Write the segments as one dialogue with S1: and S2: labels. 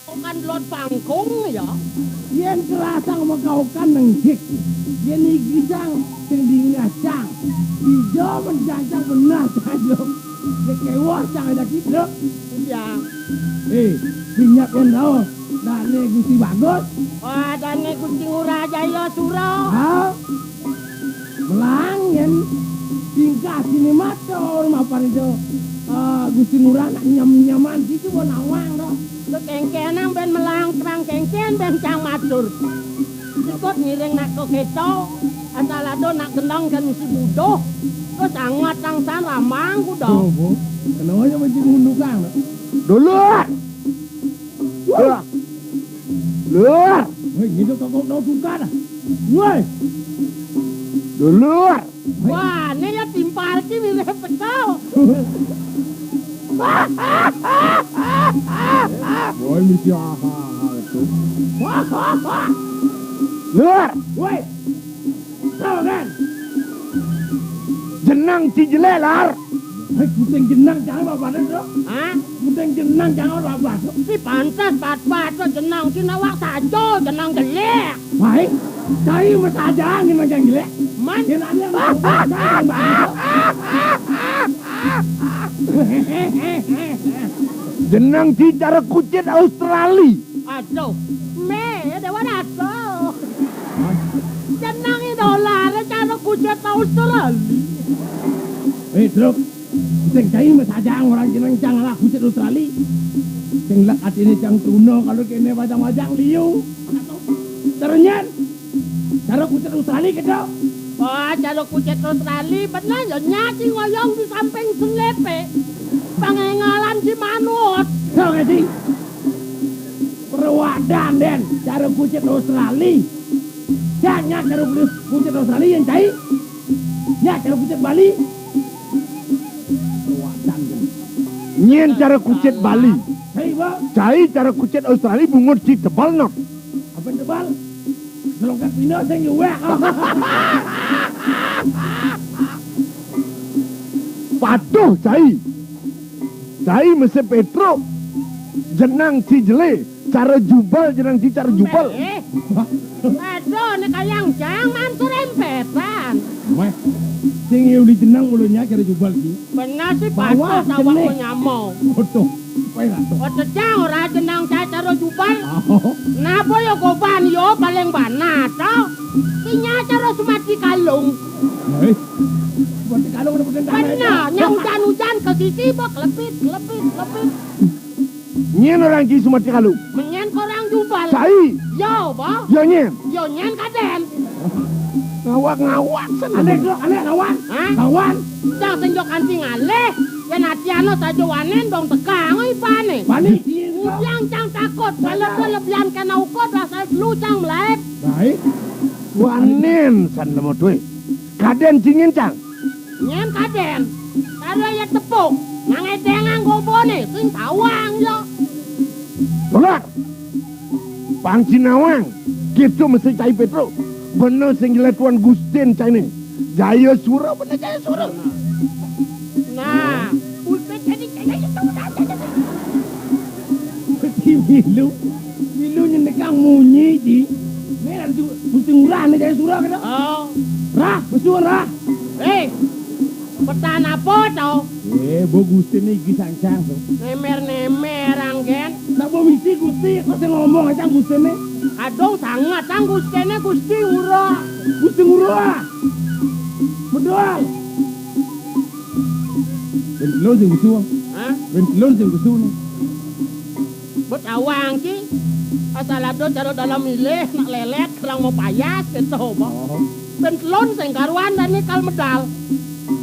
S1: kan lot pangkung ya.
S2: Yen kerasa makaukan nang hik. Yen igisang sing dingasang. Ijo menjajang benar saja. Dekewa sang ada kita.
S1: Iya.
S2: Minyak yang tahu. Dane Gusti bagus.
S1: Wah, dane Gusti Ngurah Jaya Sura.
S2: Ha? Melang yen tingkah sini matur mapan itu. Gusti Ngurah nak nyam-nyaman situ bon awang dah.
S1: Kengkenang ben melang terang kengken ben cang matur. Sikut ngiring nak ke keco. Asal ada nak gendang kan si budoh. Terus sangat sang ramang ku dong.
S2: Bu. Kenapa macam ngundukan?
S3: Dulu. Luar.
S2: Weh, hidup kau suka dah. Weh.
S3: Dulu.
S1: Wah, ini ya timpal ki mirip betul.
S2: Boy mesti aha tu.
S3: Luar.
S2: Weh. Tahu kan?
S3: Jenang Cijele lar.
S2: Hei, kuting jenang jangan bapak tu.
S1: Hah?
S2: Kuting jenang jangan bapak tu.
S1: Si pantas bat-bat tu jenang sinawak saja jenang jelek.
S2: Baik. Cari masaja angin macam gila.
S1: Man,
S2: Yang ada
S3: Jenang Cicara Kucit Australia.
S1: aduh, me dewa aduh. Jenang ini dolar cara kucet Australia.
S2: Truk. Kuting cari masaja orang jenang jangan lah kucit Australia. Sing lak hati ini cang tuno kalau kene wajang-wajang liu. Ternyata cara kucit Australia kita.
S1: Wah, cara kucet Australia benar ya nyati ngoyong di samping selepe. Pangengalan si manut.
S2: Tahu gak sih? Perwadan den cara kucit Australia. Jangan cara kucit Australia yang cai. Ya cara kucit Bali. Perwadan den.
S3: Nyen cara kucit Bali.
S2: Hei bang,
S3: Cai cara kucit Australia bungut si tebal no.
S2: apa yang tebal? Selongkat pino saya nyuwek.
S3: Patuh cai. Cai mesti Petro. Jenang Cijele. Cara jubal jenang ci cara jubal.
S1: Aduh, ini kayang jang mantu rempetan.
S2: Weh, sing uli jenang ulunya kira jubal ki.
S1: Benar sih
S2: Bawah
S1: patut awak
S2: jenik.
S1: nyamau.
S2: Bodoh. Weh ratu.
S1: Ojo jang ora jenang saya cara jubal.
S2: Oh,
S1: Napa ya goban yo paling banat toh. Kinya cara sumati kalung.
S2: hei. Buat kalau udah pegang
S1: Benar, nya hujan-hujan ke sisi bok lepit.
S3: Nyen orang ci Sumatera Kalu.
S1: Menyen korang jubal.
S3: Cai.
S1: Yo, boh.
S3: Ya nyen.
S1: Yo nyen kaden.
S3: Ngawak-ngawak sen.
S2: Aneh kawan.
S1: Hah?
S2: Kawan.
S1: Jang senjok anting aleh. Yen atiano saja wanen dong tegang oi pane.
S2: Bani.
S1: Yang cang takut kalau tu lebihan kena ukut rasa lu cang melep.
S2: Baik.
S3: Wanen san namo tuh. Kaden cingin cang.
S1: Nyen kaden. Kalau ya tepuk. Nang edengan gobone sing tawang yo.
S3: Tolak. Pangcinawang. Gitu mesti cai Petro. Bener sing gila Tuan Gustin cai ni. Jaya Sura bener Jaya Sura.
S1: Nah, udah jadi
S2: Milu. Milu nyendekang munyi di. Merah tu pusing urah ni jaya surah kena.
S1: Oh,
S2: Rah, besul rah.
S1: petan apa tau?
S2: Bo Gusti ni gisang-sang tu.
S1: Nemer anggen.
S2: Nak bo misi Gusti, kau tengok ngomong aja Gusti ni.
S1: Aduh sangat sang Gustine Gusti Ura.
S2: Gusti ngurah. Betul. Bentelon sing besul.
S1: Hah?
S2: Bentelon sing besul ni.
S1: Bet awang ki. Asal ada cara dalam milih nak lelet kerang mau payas gitu boh. Ben telon sing karuan dan nikal medal.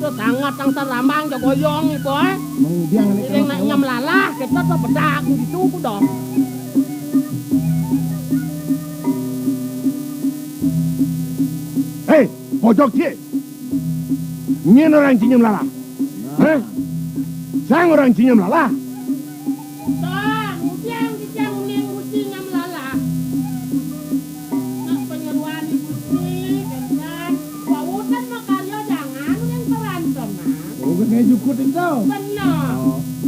S1: Terus sangat sang sarambang jo goyong nih boy.
S2: Mengdiang ni.
S1: Iring nak nyam lalah kita tuh bedak gitu ku dong.
S3: Hei, pojok cie. Nyen orang cinyam lala. Hah? Sang orang cinyam lala.
S1: Tong, ujian dijang uling uji nyam lalah. Nak penyeruan gusti kan. Wawutan mah kalio jangan yang terancam mah.
S2: Oh, kena jukut itu.
S1: Benar.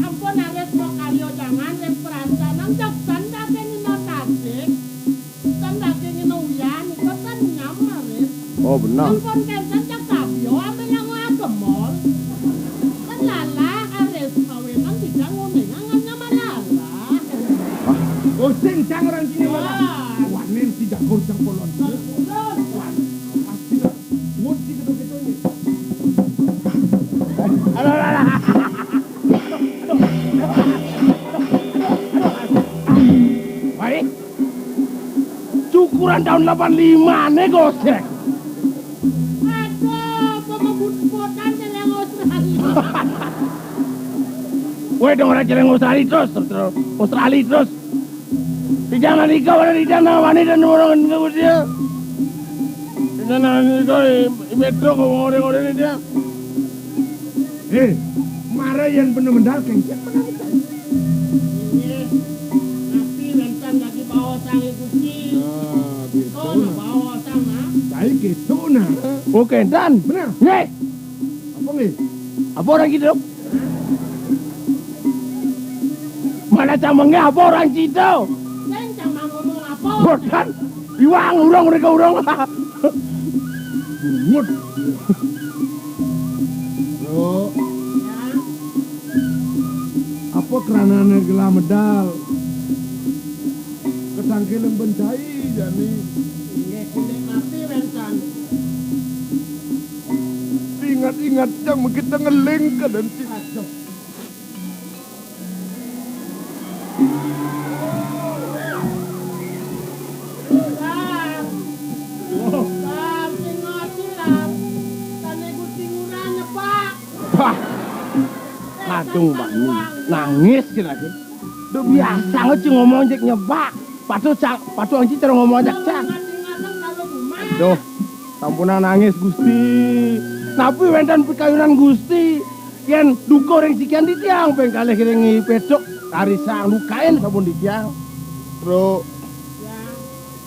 S1: Ampun ares mau kalio jangan yang perancam nang joksan dah
S3: Oh benar.
S1: Ampun kenten cak sabyo ame nang agemol. Kan lala ares kawinan tidak ngene ngangannya malala.
S2: Oh sing cang orang sini malah.
S1: Wah.
S2: Wanen si jago cang polon.
S1: Terus.
S2: Pasti lah. Wot si kedok-kedoknya. Baik. Cukuran tahun 85 nih gosek.
S1: Aduh, pemebut-butan celeng Australia.
S2: Woi dong orang celeng Australia terus. Australia terus. Di jangan nikah, di jangan wanita dan orang nikah dia. Di jangan nikah, di metro ngomong-ngomong dia. Marah yang benar-benar kengkian menang.
S1: Ini napi rentan lagi bawa sang kuci.
S3: Gitu.
S1: Oh, nak bawa sang ah.
S3: Saya gitu nah.
S2: Oke, dan
S3: Benar.
S2: nih,
S3: Apa nih?
S2: apa orang gitu? Mana camangnya apa orang gitu?
S1: Yang cuma ngomong apa?
S2: Bodan, iwang urang mereka urang.
S3: Bungut. Bro,
S1: Ya,
S3: apa kerananya gelah medal? Ketangkilan bencai jadi
S1: ini napi rentan.
S3: ingat-ingat yang kita ngeling ke dan si
S1: Aduh. Lam. Lam, sing ngoti lam. Tane gusti ngurane, Pak.
S2: Wah, kadung Pak ini nangis kira lagi. Udah biasa aja ngomong cek nyebak. Patu anci terus ngomong cek cak.
S1: Ngadeng-ngadeng kalau rumah.
S2: Duh, sampunan nangis Gusti. Tapi wenten pikayunan Gusti. Yen duka ring sikian di tiang pengkalih kiringi pedok karisang lukain sampun di tiang.
S3: bro.
S1: Ya.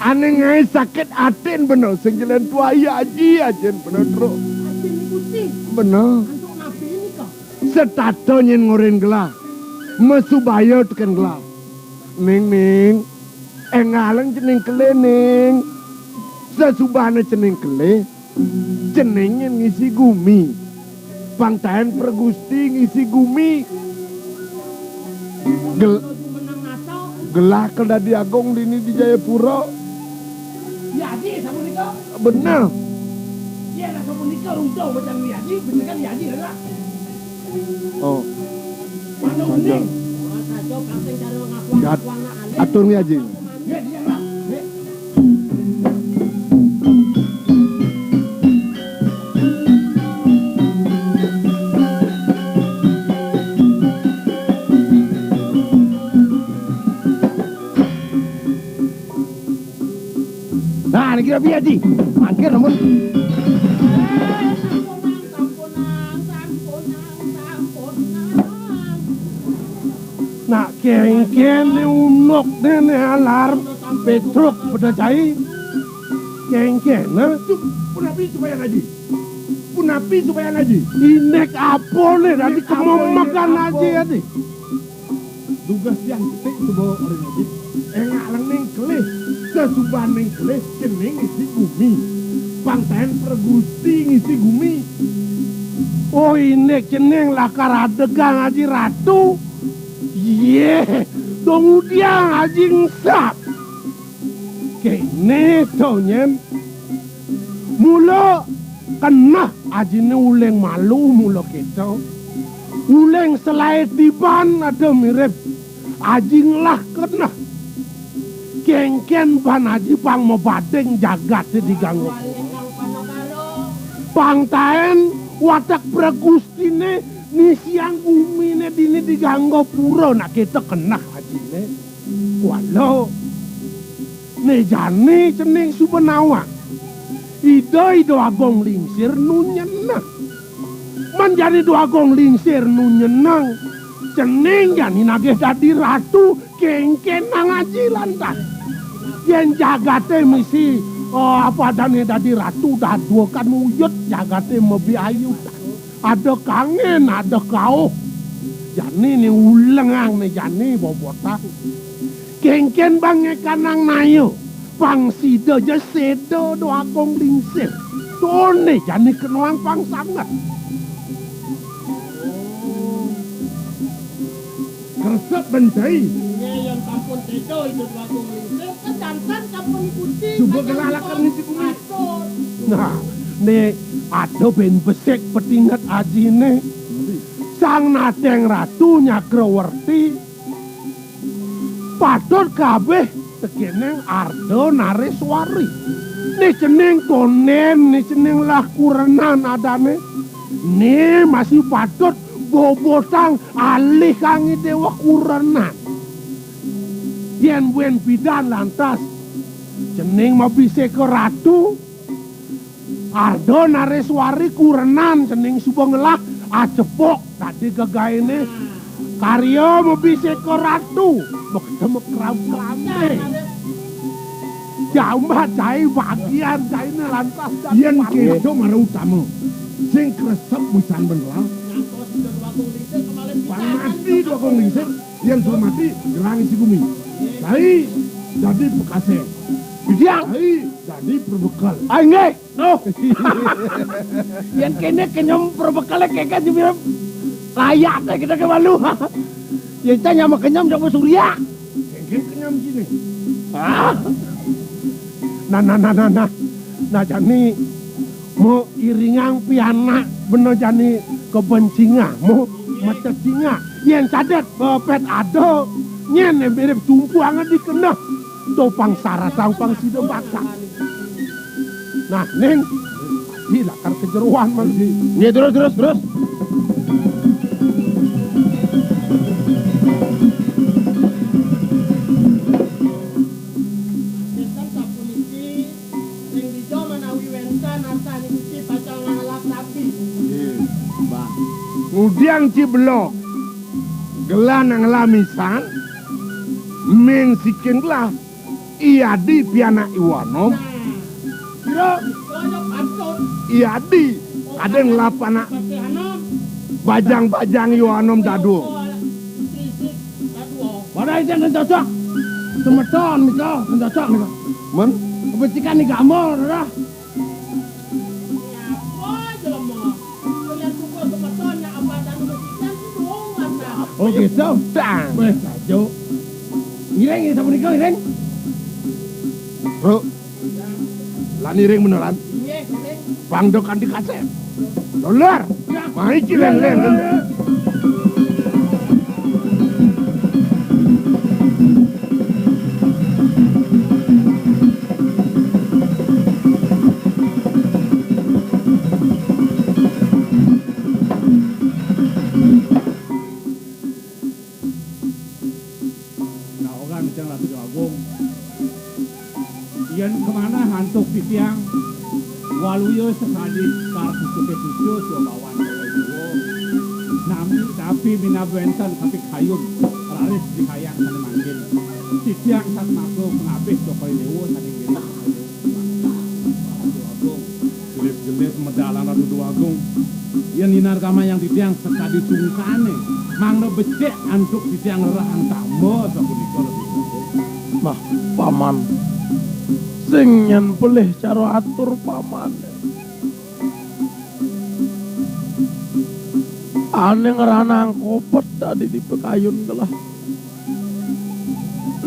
S3: Aneh ngai sakit atin bener, sing jalan tua iya aji ajen bener bro.
S1: Hati ini gusti.
S3: Bener.
S1: Antuk nabi ini kok.
S3: Setato nyen ngorin gelah, mesubayo tekan gelah. Ning, ngaleng jeneng kele ning. Sesubahnya jeneng kele, jenengnya ngisi gumi. Pangtahan pergusti ngisi gumi.
S1: Kalau menang nato.
S3: Gelah kedadi agong dini di Jayapura.
S2: Yaji sampun nika.
S3: Bener.
S2: Iya lah sampun nika rungtau macam yaji, bener kan yaji lah.
S3: Oh,
S2: Mana
S3: Mantap.
S2: uning?
S1: Wah, sajo pasang cara
S3: Gat-
S1: ngakuang-ngakuang na alih.
S3: atur nih aji.
S2: Ya dia lah. Nah, ini kira biar di. Mangkir namun. Nak kengken ni unok ni alarm petruk pada cai. Kengken na.
S3: Punapi supaya ngaji. Punapi supaya ngaji.
S2: Inek apa ni? Nanti kamu makan aja ya di.
S3: Tugas yang detik itu bawa orang ngaji. Ngaleng ning kelih, sesubahan ning kelih jeneng ngisi gumi. Pangtahan pergusti ngisi gumi.
S2: Oh inek jeneng lakar adegang aji ratu. Ye, dong udiang aji ngesap. Kene tau nyen. Mula kena aji ni uleng malu mula kita. Uleng selai tiban ada mirip. Aji ngelah kena. Kengken pan aji pang mebadeng jagat diganggu. Pangtaen watak pragustine ni siang umine dini diganggu pura nak kita kena ajine. Walau ne jani cening subenawang. Ido agong lingsir nunyenang. Menjadi do agong lingsir nunyenang. Cening jani nagih dadi ratu kengken nang aji lantas. Yen jagate misi apa dane dadi ratu dah dua kan wujud jagate mebi ayu. Ada kangen, ada kau. Jani ni ulengang ni jani bobota. Kengken bange kanang nayo. Pang sida je sedo do agong lingsir.
S3: Tone jane kenoang pangsangat. Kresep bencai.
S1: Ini yang kampung tedo itu wakung lingsir. Kedantan kampung kucing.
S3: Coba kelalakan ngisi bumi.
S1: Atur.
S3: Nah, nih ada ben besek petingat ajine. Sang Nadeng Ratu Nyagrawerti padot kabeh tegeneng Arda Nareswari. Nih jeneng Tonen, nih jeneng Lakurenan adane. Nih masih padot bobotang alih kangi Dewa Kurenan. Yen buen bidan lantas jeneng Mabiseka Ratu Arda Nareswari Kurenan jeneng Subang acepok tadi gagaine karya Mabiseka Ratu ketemu kram-krame jambah cai bagian caine lantas yen kedo mara utama sing kresep wisan beneran
S1: Nyangkos itu wakung lingsir kemarin
S3: Bang mati dua kong lingsir yang sudah mati gerangi si bumi cai jadi bekase bidiang cai jadi perbekal
S2: Nggih. Oh. Yen kene kenyam perbekale keke jebir layak teh kita ke malu. Yen tanya mah kenyam dak surya.
S3: kengken kenyam sini
S2: Ah.
S3: Nah jani mau iringang pianak bener jani kebencinga mau metecinga yen sadet bepet ado nyen mirip tumpu anget dikeneh topang sarasang pang sidem baksa. Nah ning gila kar kejeruan man
S2: Nih terus.
S1: Desan kampung iki sing dijo menawi wentan asane kuci pacang ngalap sapi.
S3: Udiang Ciblok gelan ang lamisan men sikenglah iadi pianak iwanom
S1: Nah, koyo patut
S3: iadi kadang lapana
S1: pasti hanom.
S3: bajang-bajang iwanom dadu
S1: Sisik aduh.
S2: Padahal itu yang cocok. Semeton nika, yang cocok nika.
S3: men
S2: Kebencikan nih gamol, dah. Oh gitu.
S3: dang
S2: Wes sajo. Ngireng ini sapu nika ngireng.
S3: bro laniring beneran pangdokan di kasep dolar mai cilen len
S4: Naogan Jang Ratu Agung. Yen kemana hantuk titiang waluyo sekali kar pucu bawan dewo. Nami tapi minabwentan tapi kayun raris di hayang sana manggil. Titiang sat makro ngabeh Jokowi Dewo saning gini. Agung gelip-gelip medalang Ratu Agung. Yen ninar kama yang titiang sekali sungkane. Mangno becek antuk titiang lerah antamo sapunika Ratu Agung.
S2: Mah, paman. Sing yen pelih cara atur paman. Ane ngeranang kopet tadi di pekayun gelah.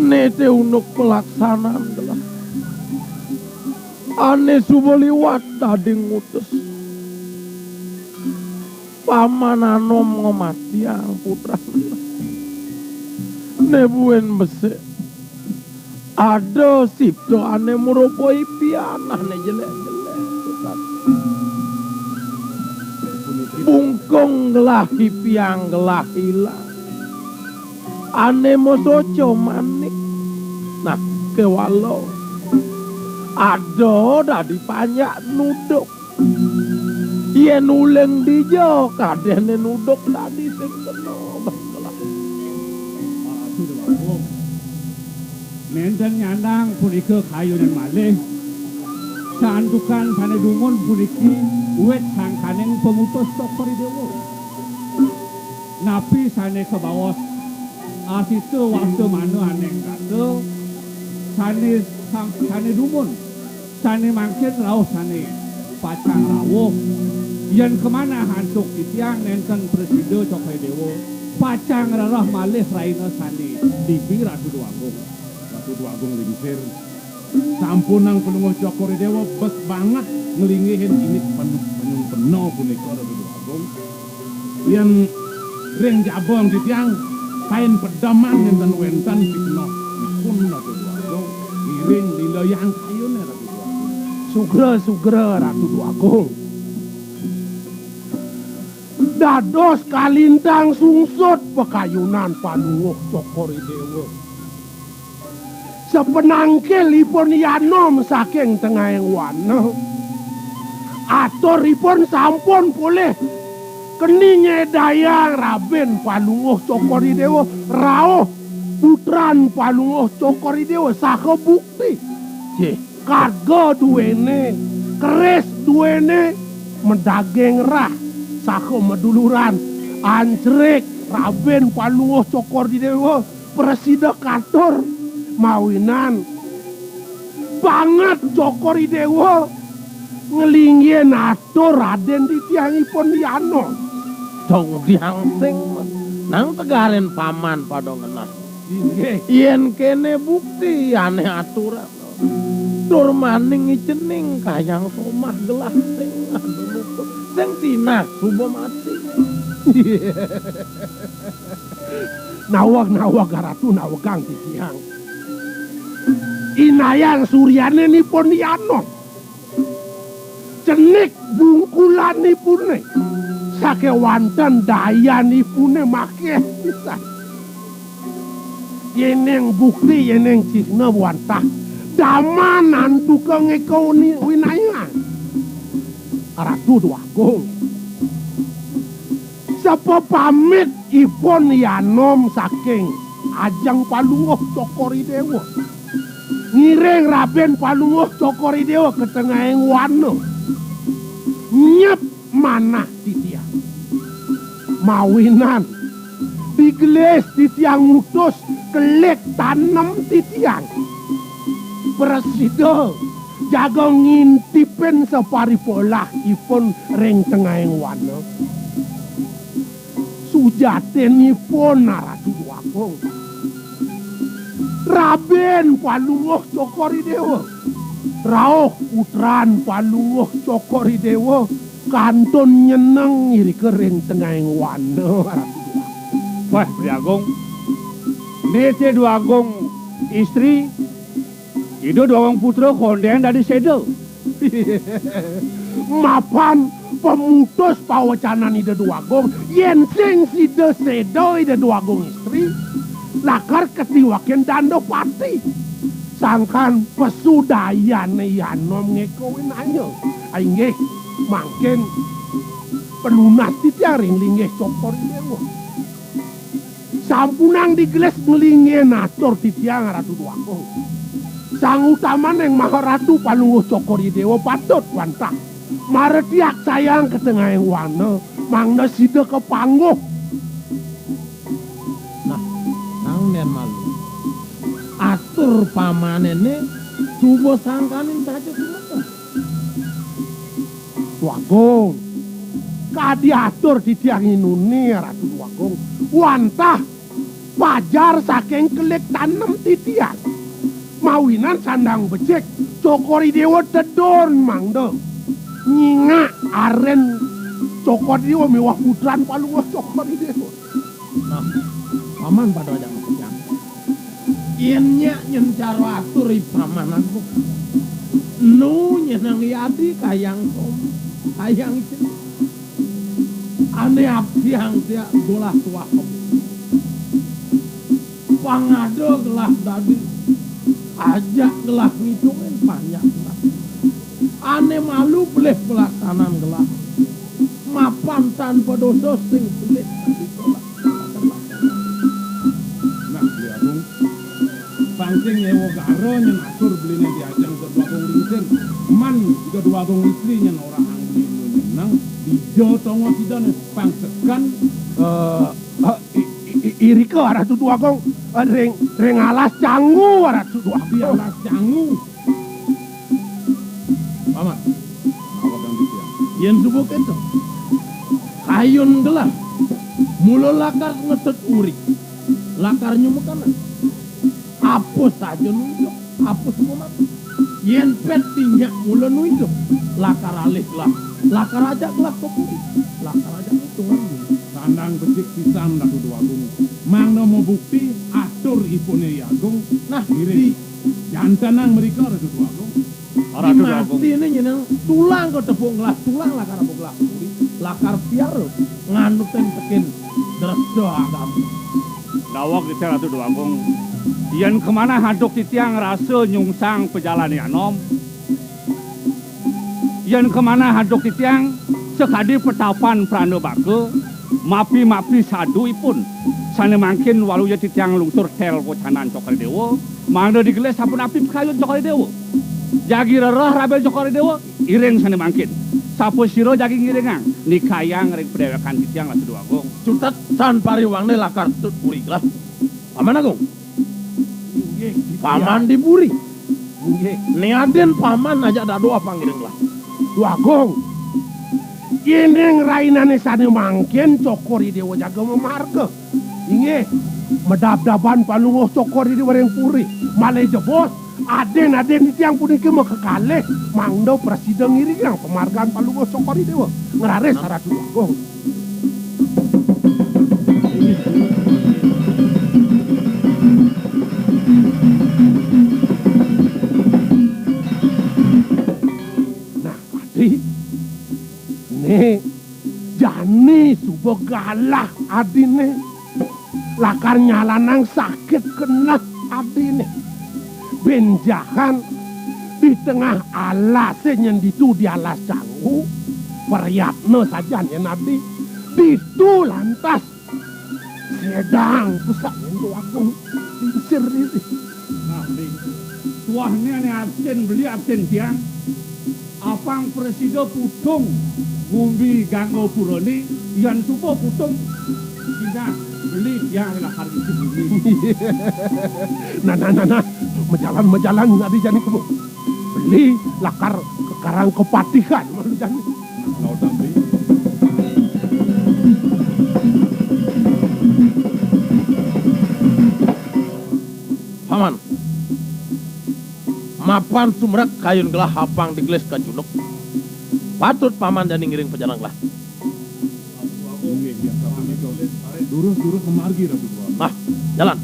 S2: Nete unuk pelaksanaan gelah. Ane suboliwat tadi ngutus. Paman anom ngomati yang putra. Nebuen besek. Ada sipto ane meropoi pianah ne jelek-jelek. Bungkong gelahi piang gelahi lah. Ane mosoco manik. Nah kewalau. Ada dah dipanyak nuduk. Ia nuleng dijo kadene nuduk tadi sing kena bangkelah.
S4: Ratu Agung. Nenten nyandang punika kayunan malih. Sandukan sane dungun puniki wet sangkaneng pemutus Jokowi Dewo. Napi sane ke bawah asitu waktu manu aneng kata sane dungun sane mangkin rauh sane pacang rawuh yen kemana hantuk titiang nenten presiden Cokoy Dewo pacang rarah malih raina sani dibi Ratu Duagung lingsir sampun nang penunggu Cokoy Dewo bes banget ngelingihin ini penuh punika Ratu Duagung yen ring jabong titiang pain pedaman nenten wentan pikno pun Ratu Duagung iring lilayang kayune Ratu Duagung
S3: Sugera Ratu Duagung. Dados kalintang sungsut pekayunan Panungguh Cokori Dewa. Sepenangkilipun yanom saking tengahing wana. Aturipun sampun pulih keni nyedayang Raben Panungguh Cokori Dewa rawuh putran Panungguh Cokori Dewa saha bukti. Karga duwene, keris duwene, medageng rah, saha meduluran, anjrek Raben Panungguh Cokori Dewa, presida katur, mawinan, banget Cokori Dewa, ngelingin atur Raden titiangipun Yano.
S2: Dong diangsing nang tegaren paman pada ngenah.
S3: Inggih.
S2: Yen kene bukti aneh aturan. Tur maning icening kayang somah gelah sing ngadunukut sing tinah subo mati.
S3: Nawag Ratu nawegang titiang. Inayang suryane nipun Yano. Cenik bungkulanipune sakewanten dayanipune makeh pisan. Yeneng bukti yeneng cihna wantah damanan tukang ekoni winayan. Ratu Duagung. Sapa pamit ipun yanom saking ajang Panungguh Cokori Dewa. Ngiring Raben Panungguh Cokori Dewa ke tengahing wana. Nyep manah titiang. Mawinan digelis titiang mutus kelik tanem titiang. Presida jaga ngintipin separipolah ipun ring tengahing wana. Sujatenipun Ratu Duagung. Raben Panungguh Cokori Dewa. Rauh putran Panungguh Cokori Dewa kantun nyeneng iri kering tengahing wana Ratu Duagung.
S4: wah Priagung nete Duagung istri itu Duagung putra konden dari sedo
S3: Mapan pemutus pawacanan ide Duagung yen sing sida sedo ide Duagung istri lakar ketiwaken dando pati sangkan pesudayane Yanom ngekowin ayo ainggih mangken pelunas titiang ring linggih Cokori Dewa sampunang digeles ngelingin atur titiang Ratu Duagung. Sang utaman yang Maharatu Panungguh Cokori Dewa patut wantah maretiak sayang ke tengahing wana mangna sida kepangguh.
S2: Nah, nang nen malu. Atur pamanene coba sangkanin saja sumeka.
S3: Duagung. Kadiatur titiang inune Ratu Duagung. Wantah pajar saking kelik tanem titiang. Mawinan sandang becek Cokori Dewa tedon mangda. Nyingak aren Cokori Dewa mewah putran Panungguh Cokori Dewa.
S2: Nah, paman pada wajah kejang. Iennya nyencaro atur paman aku. Nu nyenang liati kayang som, kayang cen. Ane abdi yang dia golah tua kom. Pangado gelah dadi. Ajak gelah ngitungin banyak gelah. Ane malu boleh pelaksanaan gelah. Mapan tanpa dosa sing sulit ditolak.
S4: nah Priagung pancing nyewa garo nyen atur beline diajang ke Duagung lingsir man juga Duagung istri nyen orang angli nyenang dijo tongo sidane pangsekan
S3: Irika Ratu Duagung ring alas canggu Ratu Duagung.
S4: biarlah cangu paman awak yang
S2: Yen subuh itu. Kayun gelas. Mula lakar ngetet uri. Lakar nyumuk kanan. Apus saja nunjuk. Apus mumat. Yen pet tinyak mula nunjuk. Lakar alih lah. Lakar aja gelak kopuri. Lakar aja itu ngerti.
S4: Sandang becik pisan dah Dudu Agung. Mangno mau bukti atur ipune Agung.
S2: Nah,
S4: Ngiring. Jantanang mereka ada Dudu Agung.
S2: di mati ini nyenang tulang kau tepung gelas. Tulang lakar apa gelas kopuri. Lakar piar nganutin tekin. Derdo agam.
S4: Dawak di Ratu Dudu Agung. Yen kemana hadok titiang rasa nyungsang pejalan anom. Yen kemana hadok titiang sekadi petapan prana bake. Mapi-mapi sadu ipun. Sana mangkin walu ya titiang lungsur tel kocanan cokari dewa. Mangda digeles sapun api kayun cokari dewa. Jagi rerah rabel cokari dewa. Iring sana mangkin. Sapu siro jagi ngiringang. Nikayang ring pedewekan titiang Ratu Dudu Agung.
S2: Cutat tan pariwangne lakar tut puri gelas. Paman Agung. Paman diburi. Neaden paman aja ada doa panggilin lah.
S3: Duagung. Ini rainane sane mangken cokori dewa jaga memarga. Inge medab-daban palungoh cokori dewa yang puri. Malai jebos. Aden di tiang puniki mau kekalih. Mangdo presiden iri yang pemargaan palungoh cokori dewa. Ngerares Ratu Duagung. Jani subuh galah adine. Lakar nyalanang sakit kena adine. Benjahan di tengah alas nyenditu di alas canggu. Periatno saja ya nadi. Ditu lantas sedang pusat itu aku diusir diri.
S4: Nah, tuahnya nih absen beli absen tiang. Apang presiden putung bumbi ganggo puroni yang supo putung kita beli yang adalah hari itu bumi.
S3: Nah, mejalan nadi jani kamu beli lakar kekarang kepatihan malu jani.
S4: Kau tambi.
S2: Paman. Mapan sumrak kayun gelah hapang digeles ka junuk. Patut paman dan ngiring pejalan gelah.
S4: Durus kemargi Ratu Duagung.
S2: Nah, jalan.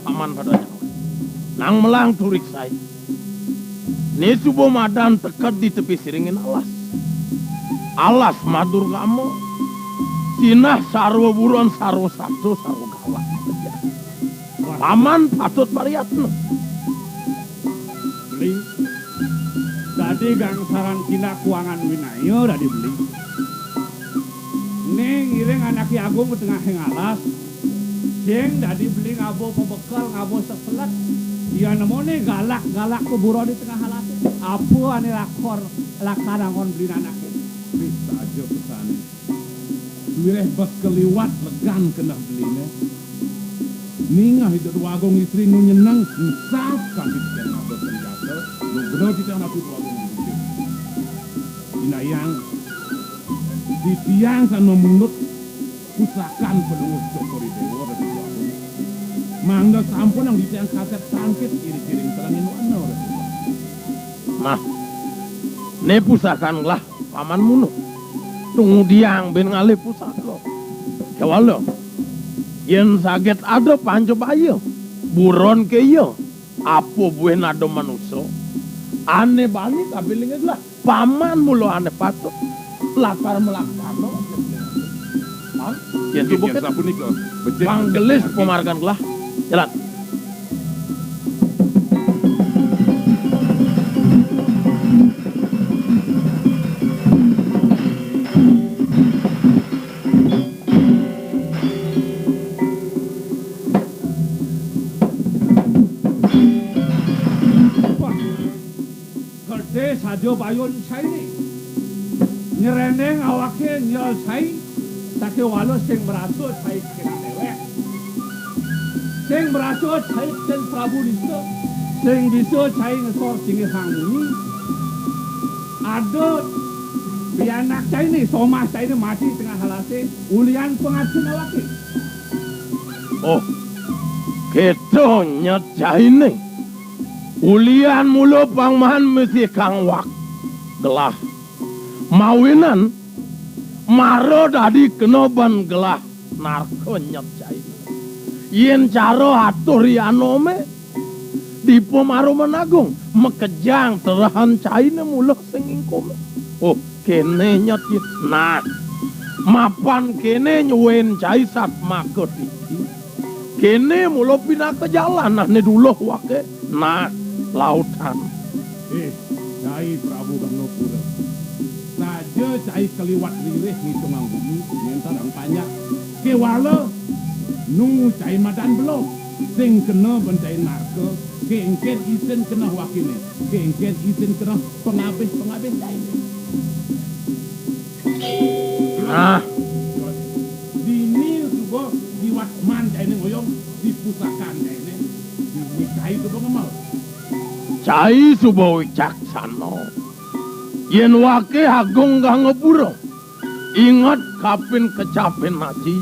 S2: Paman padanya. Nang melang turik saya. Ni subuh madan tekat di tepi siringin alas. Alas madur kamu. Sinah sarwa buron sarwa satu sarwa galak. Paman patut pariatno.
S4: Beli. Tadi gangsaran kina kuangan winayo dah dibeli. Neng iring anak Agung ke tengah alas. Sing dah dibeli ngabo pembekal ngabo sepelat. Dia nemone galak keburon di tengah alas. Apa ane lakar angon beli anaknya. Bisa aja pesane. Wireh bas keliwat legan kena beline. Ningah itu Duagung istri nu nyenang nsaf kan kita ngabot senjata. Nu bener kita ngabot Duagung ngabot. Inayang di tiang kan memungut pusakan pelungus cokori dewa dari Duagung. Mangga sampun yang di tiang kaset sangkit iri-iring terangin wana orang.
S2: Nah, ne pusakan lah paman muno. Tunggu diang ben ngalih pusaka. Kewalo. Yen saget ada panjo bayo. Buron ke iyo. Apo buen ada manusia. Ane bali kabilingnya lah. Paman mulo ane patut. Lakar melaksano. Yen tubuket. Panggelis pemargan lah. Jalan.
S4: Sajo bayon saya ini. Nyereneng awake nyel cai take walo sing beraso cai kena dewek. Sing beraso cai ken Prabu Disa. Sing bisa cai ngesor singi hangi. Ada pianak cai ni somah cai ni mati tengah halase ulian pengabsen awake.
S2: Oh, keto nyet jaine. Ulian mulo pangmahan mesti kang wak gelah. Mawinan maro dadi kenoban gelah narko nyet jaine. Yen caro aturi anome dipo maro menagung mekejang terahan jaine mulo sing ingkome. Oh, kene nyet nah. Mapan kene nyuwen cai sat makot iki. Kene mulo pindah ke jalan nah ne dulu wake nah lautan.
S4: Cai Prabu Ganopura. Saja cai keliwat lirih ngitung bumi nyentar ang banyak. Kewala nu cai madan belum. Sing kena bencai narko. Keengken isen kena wakine. Keengken isen kena pengabih cai.
S2: Nah,
S4: Dini subo di Watman cai ngoyong di pusakan cai di cai subo ngemal.
S2: cai subo wicaksana. Yen wake agung Ganopura. Ingat kapin kecapen naci.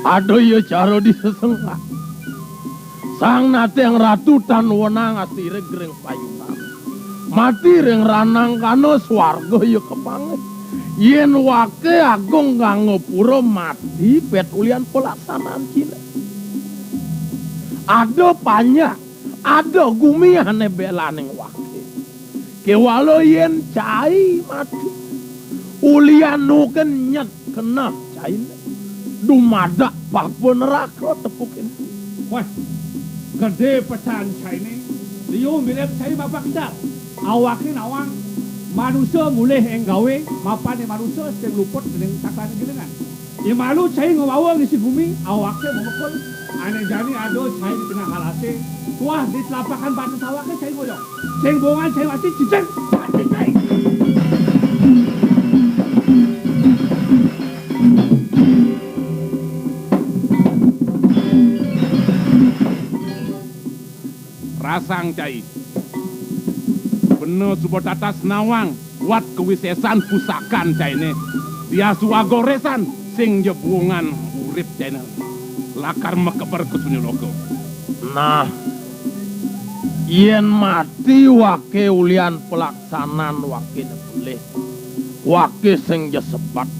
S2: Ado ye caro disesengah. Sang nate yang ratu tan wenang asire greng payunan. Mati reng ranang kano swarga ye kepangit. Yen wake agung Ganopura mati pet ulian pelaksanaan Cina. Ada banyak, ada gumiane belaning wake. Kewalo yen cai mati. Ulian nuken nyet kena cai. Dumadak papo neraka tepukin.
S4: Wah, gede pecahan cai ni. Liu mirip cai bapak kita. Awakin awang. Manusia mulai enggawe, mapan manusia sing luput dengan taklan gilingan. Ya malu cai ngawawa ngisi bumi, awaknya memekul. Ane jani ado cai di tengah halase. Wah, di telapakan batas awaknya cai ngoyong. Sing bongan cai mati ciceng. Mati cai. Rasang cai. Bener subo tatas nawang wat kewisesan pusakan caine dia suagoresan sing jebungan urip caine lakar mekeber kesuni logo.
S2: Nah, yen mati wake ulian pelaksanaan wake boleh. Wake sing jesebat.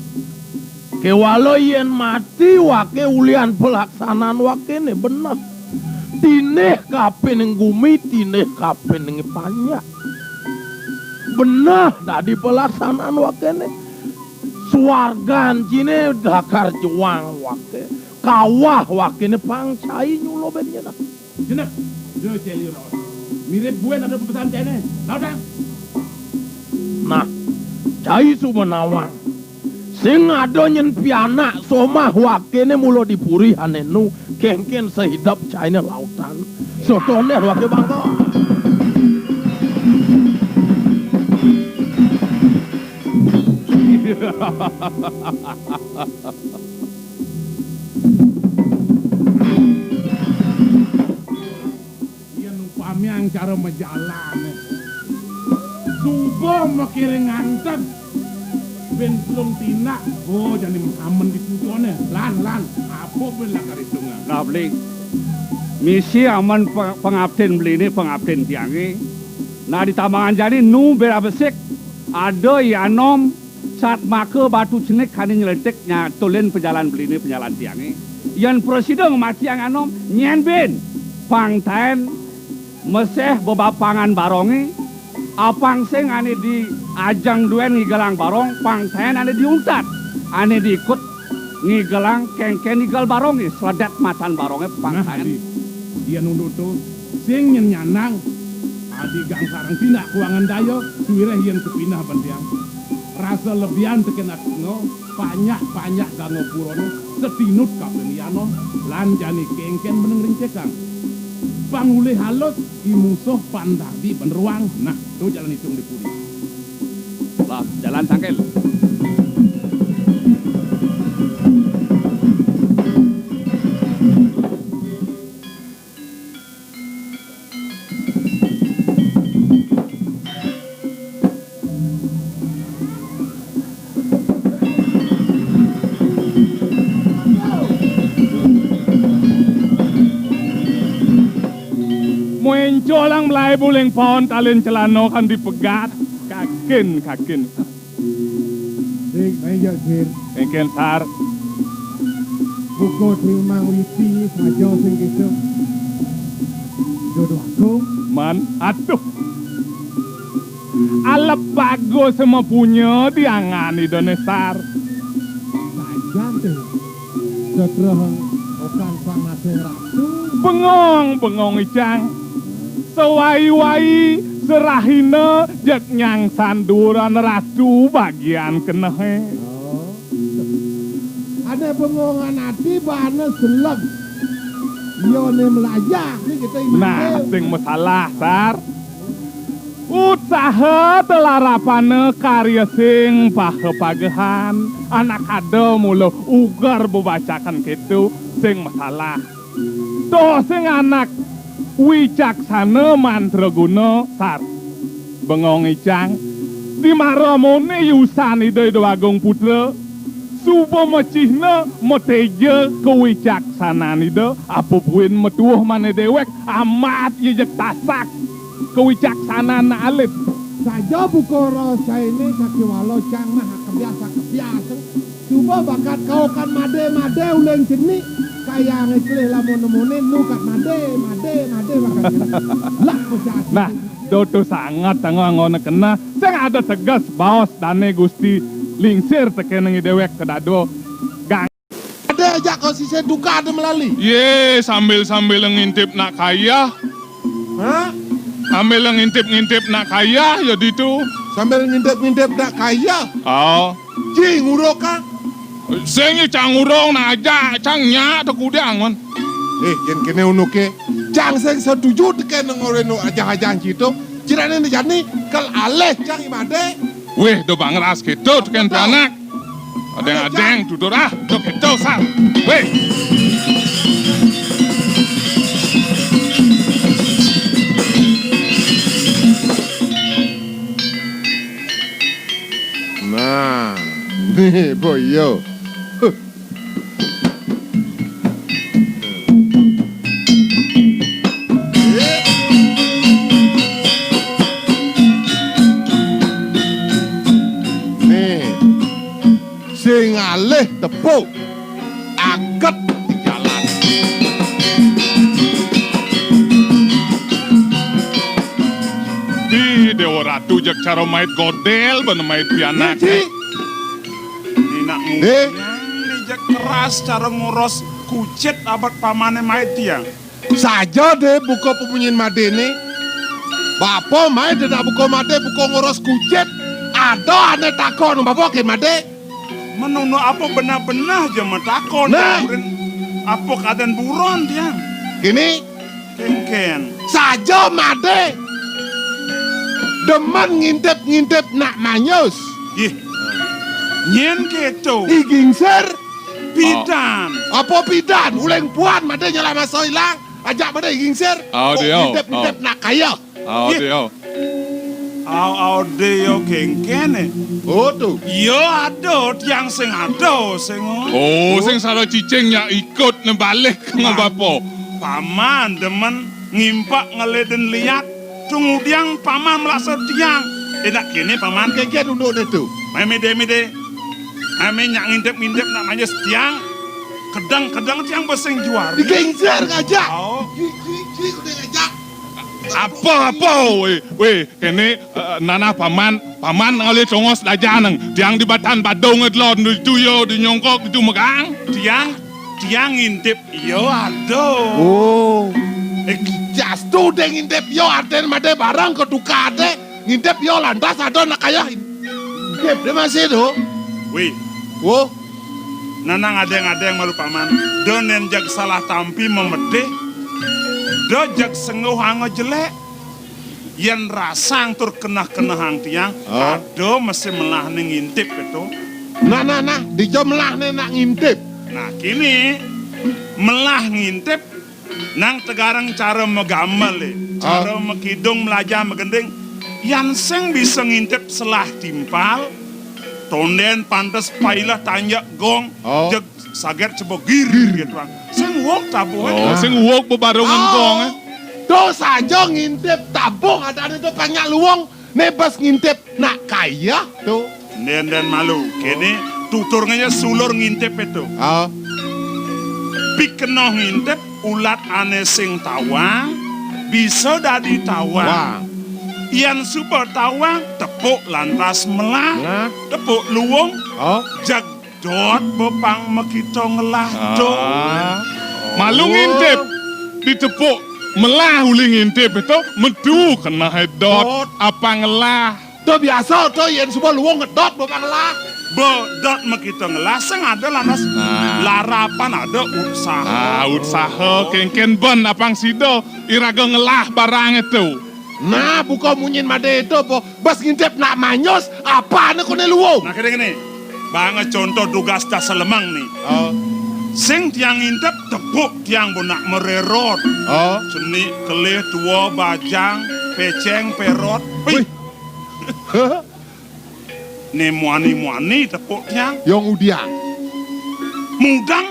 S2: Kewalo yen mati wake ulian pelaksanaan wake ne bener. Tineh kapin yang gumi, tineh kapin yang banyak. Benar tadi pelaksanaan wakene swargan cine dakar juang wake kawah wakene pangcai nyulo benyana
S4: Jenak, dia celi rawat. Mirip buen ada pepesan caine. Laudang.
S2: nah cai sumenawang sing ado nyen pianak somah wakene mulo dipuri hanenu kengken sehidap caine lautan sotone wake bangga.
S4: Ia numpamiang cara menjalan. Subo makiring ngantek. Ben belum tinak. Oh, jadi aman di tujuannya. Lan. Apa bela karitungan?
S5: Nah, beli. Misi aman pengabden beli ini pengabden tiangi. Nah, di tambangan jadi nu berabesik. Ada yanom saat maka batu cenik kani nyeletiknya tulen pejalan beli ini pejalan tiangi. Yang presiden mati yang anom nyen ben. Pangten meseh bebapangan barongi. Apang sing ane di ajang duen ngigelang barong. Pangten ane diuntat. Ane diikut ngigelang kengken ngigal barongi. Seledet matan barongnya pangten.
S4: Dia nunduk tuh sing nyanang. Adi gang sarang tina kuangan dayo suwireh yen kepinah bantiang. Rasa lebihan teken no banyak Ganopura no setinut kapeniano lan jani kengken meneng rincekang. Pangulih halus imusuh pandadi beneruang. Nah, tuh jalan hitung di puri.
S5: Lah, jalan sangkel. Sekarang mulai boleh pohon talin celano kan dipegat. Kakin.
S2: Dik, ayo kir.
S5: Engken sar.
S2: Buko timang wisi saja sing gitu. Jodoh aku.
S5: Man, aduh. Alap bagus semua punya diangani donesar.
S2: Sajan tuh. Setelah okan sama ratu.
S5: Bengong icang. Sewai-wai serahina jek nyang sanduran ratu bagian kenehe.
S2: Ada bengongan hati bahana selek. Yo ne melajah ni kita imam.
S5: Nah, sing masalah sar. Usaha telarapane karya sing pagehan anak ada mulu ugar bebacakan gitu sing masalah. Toh sing anak wicaksana mantraguna sar. Bengong icang di maramone yusan ide Agung Putra subo macihna moteje kewicaksanaan ide apa puin metuh mana dewek amat yejek tasak kewicaksanaan alit.
S2: Saja buko rasa ini kaki walau cang mah kebiasa. Coba bakat kau kan made uleng sini kayak ngekleh lamun-lamunin nu kat made bakat lah pusat.
S5: Nah, doto sangat tangon kena sing ada tegas baos dane Gusti lingsir tekeneng dewek kedado gang.
S3: Ada aja kau sisa duka ada melalui.
S5: Ye, sambil ngintip nak kaya.
S3: Hah?
S5: Sambil ngintip nak kaya ya itu.
S3: Sambil ngintip nak kaya.
S5: Oh.
S3: Ji nguroka.
S5: Sing cangurong na aja cangnya tekudang mon.
S3: Yen kene unuke. Jang sing setuju teken ngoreno aja-aja cito. Cirane ne jani kal aleh jang imade.
S5: Weh, do bangras gitu teken anak. Adeng tutur do gitu sar. Weh.
S3: Nah, nih boyo. Nih, sing alih tepuk, angkat di jalan.
S5: Di Dewa Ratu jak cara mait godel ben mait pianak.
S3: Ji,
S6: Nak
S3: Eh?
S6: ngejek keras cara ngurus kucit abad pamane mait tiang.
S3: saja deh buka pepunyin madene. Bapak main tidak buka made, buka ngurus kucet. Ada ane takon, bapak ke made.
S6: Menunu apa benar-benar aja metakon.
S3: Nah.
S6: Apa keadaan buron tiang.
S3: Gini,
S6: Ken.
S3: saja made. Demen ngintip nak manyus.
S6: Ih. Nyen gitu.
S3: Igingser,
S6: Bidan.
S3: apa pidan, uleng puan made nyala masuk hilang. Ajak made igingser.
S5: Oh, dia.
S3: Ngintip nak kaya.
S5: Oh, dia.
S6: Au deo ken.
S3: Oh tuh.
S6: Yo ado tiang sing ado sing.
S5: Oh, sing saro cicing ya ikut nebalik ngabapo.
S6: Paman demen ngimpak ngeleden liat. Kemudian paman melaksa tiang. Enak kini paman.
S3: Kengkian duduk deh tuh.
S6: Mede. Ame nyak ngintip namanya setiang. Kedang tiang beseng juar.
S3: Igingser ngajak.
S6: Oh,
S3: Ji, udah ngajak.
S5: Apa weh kene nana paman ngale congos dajaneng tiang di batan badong ngedlon itu yo di nyongkok itu megang
S6: tiang ngintip yo aduh.
S3: Oh. Jastu deh ngintip yo arten made barang ketuka ade. Ngintip yo lantas ada nak kaya. Ngintip deh masih tuh.
S6: Wih,
S3: Oh.
S6: nanang adeng malu paman. Donen jag salah tampi memedeh. Do jag senguh hango jelek. Yen rasang tur kenah hang tiang.
S3: Oh.
S6: Ado mesti melah ngintip itu.
S3: Nah, dijomelah nih nak ngintip.
S6: Nah kini melah ngintip nang tegarang cara megamel cara mekidung melajah megending yang seng bisa ngintip selah timpal tonden pantas pailah tanya gong jeg saget coba girir gitu kan seng wok tabu
S5: Oh, sing wok bebarengan gong.
S3: Do saja ngintip tabung ada itu banyak luang. Nebas ngintip nak kaya tuh.
S6: Den malu. Kini tuturnya sulur ngintip itu.
S3: Oh.
S6: Pikeno ngintip ulat ane sing tawang bisa dadi tawang.
S3: Wah.
S6: Yang super tawang tepuk lantas melah.
S3: Nah.
S6: Tepuk luwung
S3: Oh.
S6: jagdot bepang mekito ngelah do.
S7: Malu ngintip ditepuk melah uli ngintip itu medu kena hedot apa ngelah.
S3: Do biasa do yen semua luang ngedot bapang lah.
S6: Bedot mekito ngelah sing ada lantas larapan ada usaha.
S7: Usaha kengken ben apang sido iraga ngelah barang itu.
S3: Nah, buka munyin made itu po. Bas ngintip nak manyos apa ane kone luang.
S6: Nah gini banget contoh tugas dah selemang nih.
S3: Oh.
S6: Sing tiang ngintip tepuk tiang bonak mererot.
S3: Oh.
S6: Seni kelih tua bajang peceng perot. Wih. Nih muani tepuk tiang
S3: Yang udiang.
S6: mudang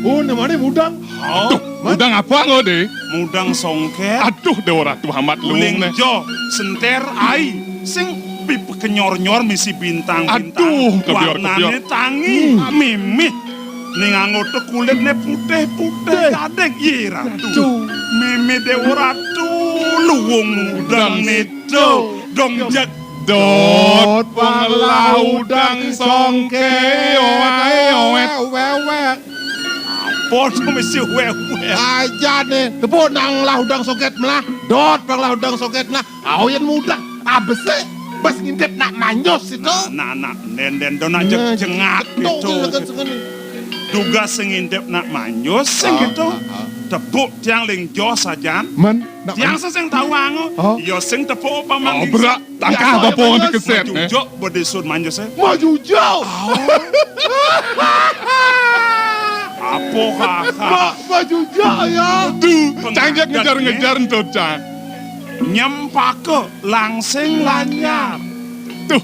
S3: Oh, namanya mudang.
S7: Aduh, udang apa ngode?
S6: mudang songket
S7: Aduh, dewa Ratu Hamad
S6: uling
S7: luung nih.
S6: jo senter ai sing pip kenyor-nyor misi bintang-bintang
S7: Aduh, kebior.
S6: warnane tangi mimih ning anggota kulitnya putih-putih kadek ye ratu mimih dewa ratu luwung mudang itu dong jak
S7: Dot panglah udang songke oe.
S6: podo mesti wewe
S3: Aja nih. Tepuk nang lah udang soket melah. Dot pang lah udang soket melah. Aoyan mudang. Abese. Bas ngintip nak manyos itu.
S6: nah den dona jengat gitu tugas sing ngintip nak manyus sing gitu tepuk tiang ling jo sajan
S3: Men.
S6: tiang sing tawang
S3: Oh.
S6: yo sing tepuk pamang
S7: Oh, berat. Tangkah
S3: Biasa,
S7: apa orang
S3: Mas.
S7: dikeset nih.
S6: jujuk bedesun manyus
S3: Maju jauh.
S6: apa kakak
S3: Maju jauh ya.
S7: Cangjak ngejar-ngejar tuh, Cang.
S6: nyempake langsing lanyar
S7: Tuh,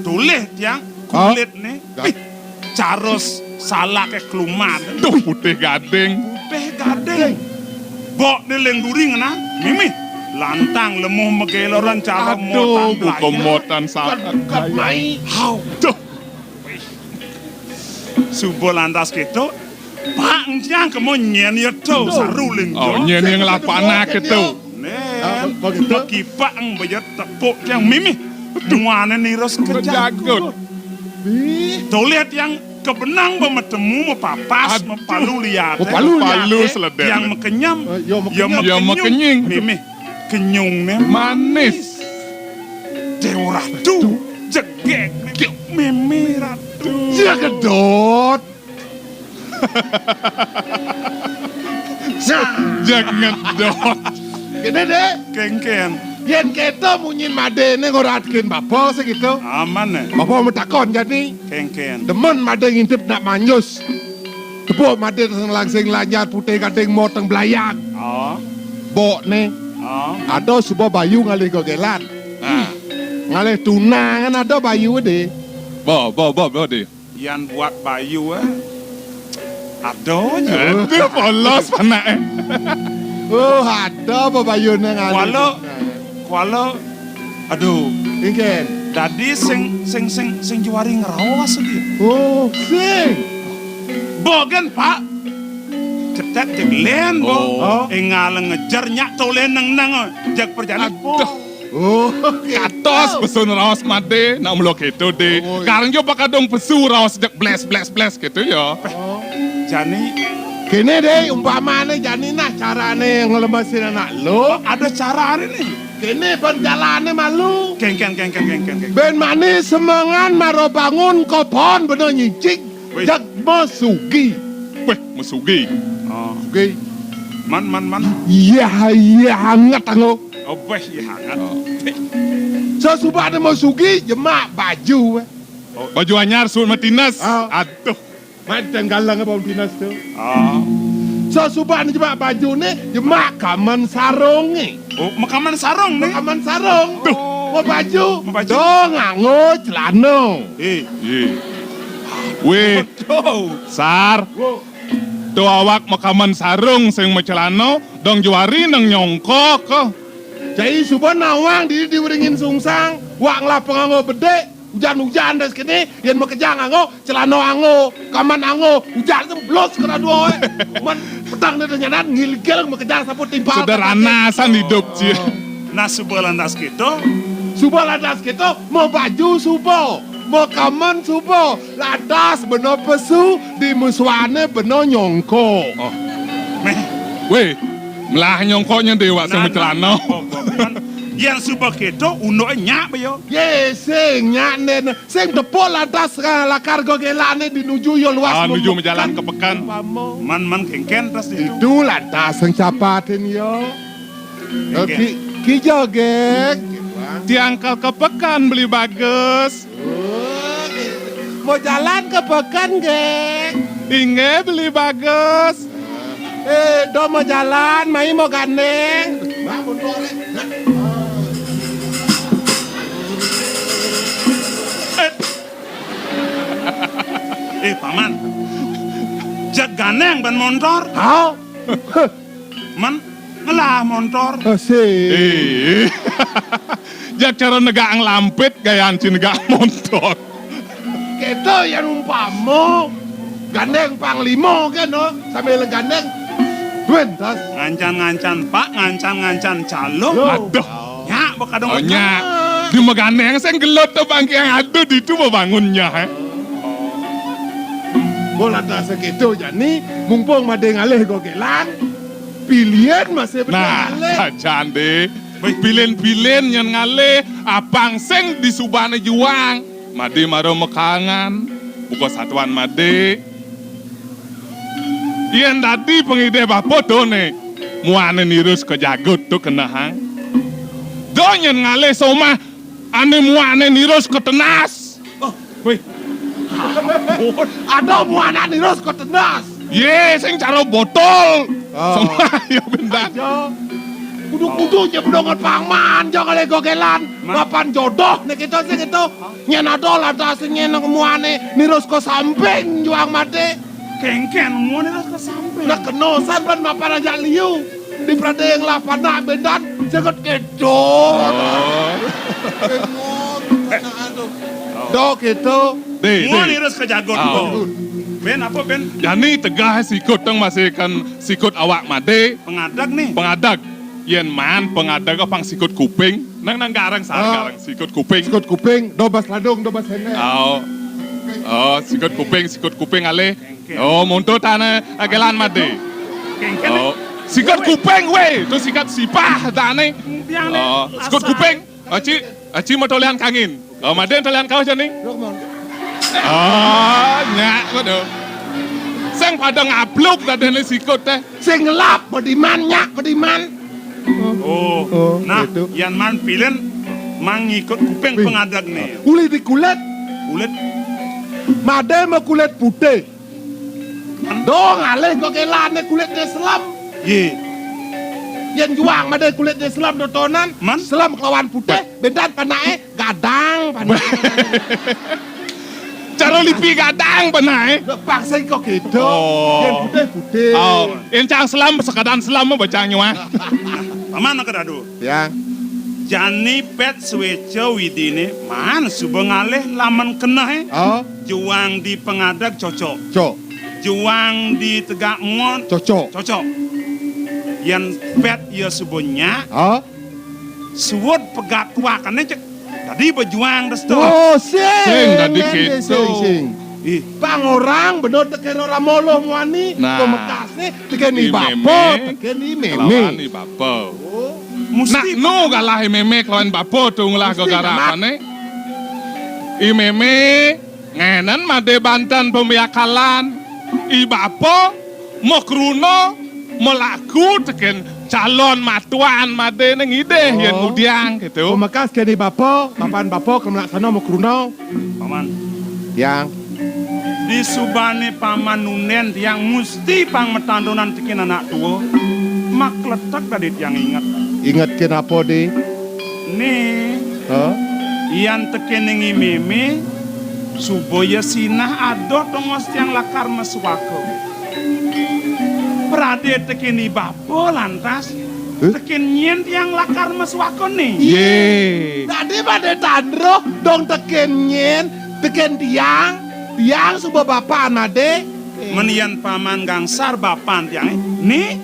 S6: tulis tiang kulit nih wih carus salah ke klumat
S7: tuh putih gading.
S6: teh gading bok neleng duri ngena mimi lantang lemuh megeloran cara
S7: Aduh,
S6: motan
S7: kemotan saat.
S3: Kat mai.
S6: hau
S7: Tuh,
S6: subuh lantas gitu pak njang kemo nyen ya tuh saruling
S7: oh nyen yang lapana gitu.
S6: nen
S3: kok gitu?
S6: kipak ang bayat tepuk yang mimi duane niros kejagut tuh lihat yang kebenang memetemu mepapas
S7: Aduh.
S6: mepalu lihat
S7: Palu seledar.
S6: yang mekenyam
S3: Yo
S7: Ya mekenying.
S6: mimi kenyungnya
S7: Manis.
S6: Dewa Ratu jegek mimi ratu
S3: Dia gedot.
S7: Jangan dot.
S3: Gini deh.
S6: kengken
S3: Yen kita munyin made ini ngoratkin bapak segitu.
S6: aman nih
S3: Bapak mau takon jadi.
S6: kengken
S3: Demen made ngintip nak manyus. Tepuk made langsing lanyar putih kading moteng belayang.
S6: oh
S3: Bok nih.
S6: oh
S3: Ada sebuah bayu ngalih gogelan. Ngalih tuna kan ada bayu deh.
S7: Bo deh.
S6: yang buat bayu adonya
S7: Aduh, polos panak.
S3: Oh ada apa bayu nih ngalih.
S6: Kualo aduh
S3: Ingken.
S6: tadi sing juari ngerawas dia
S3: Oh sing.
S6: bogen pak cetek cek len bo
S7: Oh.
S6: ngaleng ngejar nyak tolen neng jak perjalanan
S3: Oh
S7: Katos pesun raos made nak melok itu deh.
S3: Oh, iya.
S7: Karang jo pakadong pesu raos dek bless gitu ya.
S6: jani
S3: Gini deh umpamane jani nah carane ngelemasin anak lo.
S6: ada cara hari nih
S3: Gini penjalane malu.
S6: kengken
S3: Ben manis semangan maro bangun kopon bener nyicik.
S6: Wih.
S3: Jak masugi.
S7: Weh, musugi.
S6: oh
S3: Oke.
S6: man
S3: Iya hangat anggo.
S6: oh beh ya hangat
S3: Sesubane masugi jemak baju.
S7: Baju anyar sul matinas.
S3: Oh.
S7: Aduh.
S3: Macam galang apa dinas tuh.
S6: oh
S3: Sesubane jemak baju nih jemak kaman sarung nih.
S6: oh makaman sarung nih
S3: Kaman sarung.
S6: Tuh.
S3: Mau baju.
S6: Mau baju.
S3: Dong nganggo celana.
S6: eh
S7: Ye. Weh,
S6: tuh
S7: Sar. ado awak makaman sarung sing macelano dong juari nang nyongkok ko.
S3: Jadi subuh nawang di diuringin sungsang, wak ngelapeng ango bedek, hujan-hujan des kini, yang mau kejang ango, celano ango, kaman ango, hujan itu blos kena dua, man petang dia nyanan ngilgel mau kejar sapu timpal.
S7: Sederhanasan hidup sih.
S6: Nah sebuah landas gitu,
S3: Subuh lantas kita mau baju subuh, mau kaman subuh, lantas beno pesu di muswane beno nyongko.
S6: meh.
S7: Weh, melah nyongkoknya dewa sing macelano.
S6: Yang subah gitu, uno nyak bayo.
S3: Ye sing nyanen, sing tepuk lantas la kargo gelane dinuju yo luas.
S7: Nuju menjalan ke pekan.
S6: Man kengken tas itu.
S3: Itu lantas sing capatin yo. Ki jogek.
S7: Diangkal ke pekan beli bagus.
S3: Mau jalan ke pekan, gek.
S7: Inge beli bagus.
S3: Do mau jalan, mai mau gandeng.
S6: Paman, jak ganeng ban motor,
S3: Hao?
S6: man ngelah motor.
S3: Asik.
S7: Jak cara negang lampit gayaan si negak motor.
S3: Kita yang umpamo gandeng panglimo kan no sambil gandeng duentas.
S6: Ngancan pak, ngancan calo.
S7: Aduh.
S6: Nyak bakadong.
S7: Nya, di meganeng saya gelot tuh bangki yang ada di itu membangunnya.
S3: Bola tak segitu jadi mumpung made ngalih gogelan pilihan masih
S7: Nah,
S3: ngalih.
S7: jangan deh. Pilin-pilin yang ngale apang seng di subane juang. Made maro mekangan. Buka satuan made. Yen tadi pengide bapo tuh nih. Muane nirus ke jagut tuh kena hang. Donyen ngale soma. Ane muane nirus ke tenas.
S3: Ada muana nirus kok tenas.
S7: Ye, sing cara botol.
S3: Oh.
S7: Sama ya benar.
S3: Ayo. Kudu-kudu nya bedongan pangman jangan ngalih gogelan. Mapan jodoh nih kita sing itu nyen ada lantas nyen muane nirus ke samping juang made.
S6: Kengken, mau nih ke samping.
S3: Nak kenosan ban mapan aja liu di pradeng lapana bendan jagat kedot. Dok itu
S6: Mau nih ke jagot
S7: Oh.
S6: kok. Ben apa ben?
S7: Yani tegah sikut teng masih kan sikut awak made
S6: Pengadak nih.
S7: pengadag. Yen man pengadag pang sikut kuping. Nang garang garang sikut kuping.
S3: sikut kuping, dobas ladung, dobas hene.
S7: Oh, sikut kuping ale. Oh, monto tanah agelan made.
S6: Kengken.
S7: Oh, sikut kuping we, tu sikat sipah tane.
S6: Yang nih.
S7: Oh, sikut kuping. Aci mau tolehan kangin. Oh, maden tolehan kau jani. Oh, nyak waduh. Sang pada ngabluk tadi ni sikut teh.
S3: Sing ngelap bediman nyak bediman.
S6: Oh, nah,
S3: gitu.
S6: yang man pilih mang ngikut kuping pengadak nih.
S3: Kulit di kulit,
S6: Kulit
S3: made mah kulit putih. Dong ngalih gogelane kulit de selam.
S6: ye.
S3: Yang juang made kulit de selam dotonan.
S6: Man?
S3: Selam kelawan putih, bendan panae gadang panae.
S7: Cara lipi gadang penai.
S3: Paksa kok gitu.
S7: Oh.
S3: Yang putih putih.
S7: Oh, encang selam sekadang selam mau baca nyua.
S6: Paman nak dadu.
S3: Ya.
S6: Jani pet sweco widine man subuh ngalih laman kena
S3: Oh,
S6: juang di pengadak cocok.
S3: cok,
S6: Juang di tegak ngon
S3: cocok.
S6: cocok. Yang pet ya subuhnya
S3: Oh.
S6: suwut pegat tua kan cek. Tadi berjuang das tu.
S3: Oh, sing.
S7: Sing tadi
S3: Nende,
S7: gitu.
S3: Sing.
S6: Ih,
S3: Pang orang bener teken orang moloh muani.
S7: Nah.
S3: Pemekasnya teken ni
S7: Di
S3: bapo,
S7: meme.
S3: teken ni
S7: Kelawan
S3: meme.
S7: ni bapa. Nak
S6: mesti
S7: no galah meme kelawan bapa tu ngulah
S3: Mesti,
S7: gara
S3: Mak.
S7: apane. I meme ngenen made Banten pembiakalan. I bapa mau kruno mau laku teken calon matuan made neng ide yen
S3: Oh.
S7: mudiang gitu.
S3: Pemekas teken ni bapo, papan bapo kemelak sana mau keruno.
S6: paman.
S3: Yang.
S6: Di subane paman nunen yang mesti pang metandonan tikin anak tua. Mak letak tadi yang ingat.
S3: Ingat kenapa di?
S6: Nih,
S3: Huh?
S6: yang tekenengi meme supaya sinah ado tongos yang lakar meswako. Prade tekin i bapo lantas tekin nyen tiang lakar meswakon nih.
S7: Ye.
S3: Tadi pada tandro dong teken nyen, teken tiang subuh bapak made.
S6: Menian paman gangsar bapan tiang nih.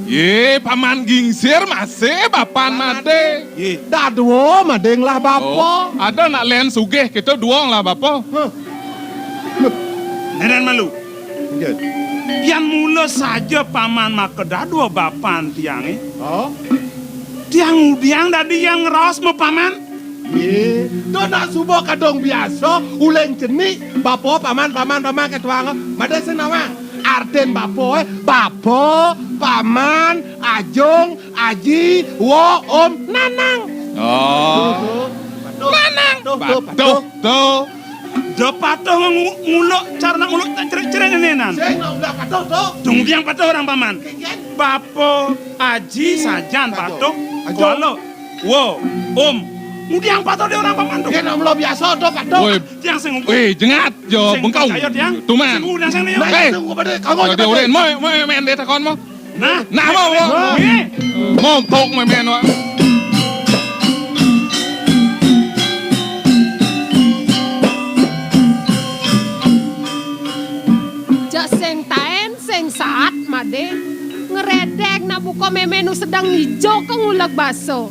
S7: Ye, paman gingsir masih bapan made.
S6: Ye,
S3: Dadwo madeng lah bapo.
S7: Ada nak len sugih kita duang lah bapo.
S6: nenek malu. Yang mula saja paman makedah dua bapan tiang
S3: Oh,
S6: tiang udiang dadi yang ngeros mau paman.
S3: ye. Do nak subuh kadong biasa, uleng jenik bapo paman ketuang. Made senawa. Arten bapo paman, ajong, aji, wo, om, nanang.
S7: Oh.
S3: Nanang.
S7: Tuh.
S6: Do patuh nguluk cara nguluk cerek nenenan.
S3: Saya nak udah kado do.
S6: Tunggu yang patuh orang paman. Bapo aji sajan patuh. Kualo, wo, om. Mudiang patuh dia orang paman tuh.
S3: Dia nak mula biasa do kado.
S7: Woi,
S6: Tiang sing
S7: weh jengat jo bengkau. Tu man.
S6: Sing udah sing
S3: Nah,
S7: Hey.
S3: tunggu pada kamu
S7: Dia uren mo men de takon mo.
S6: Nah,
S7: Nah mo.
S6: Eh,
S7: Mo tok mo men wa.
S8: Jak seng taen, seng saat, made. Ngeredek na buko memenu sedang hijau ke ngulek baso.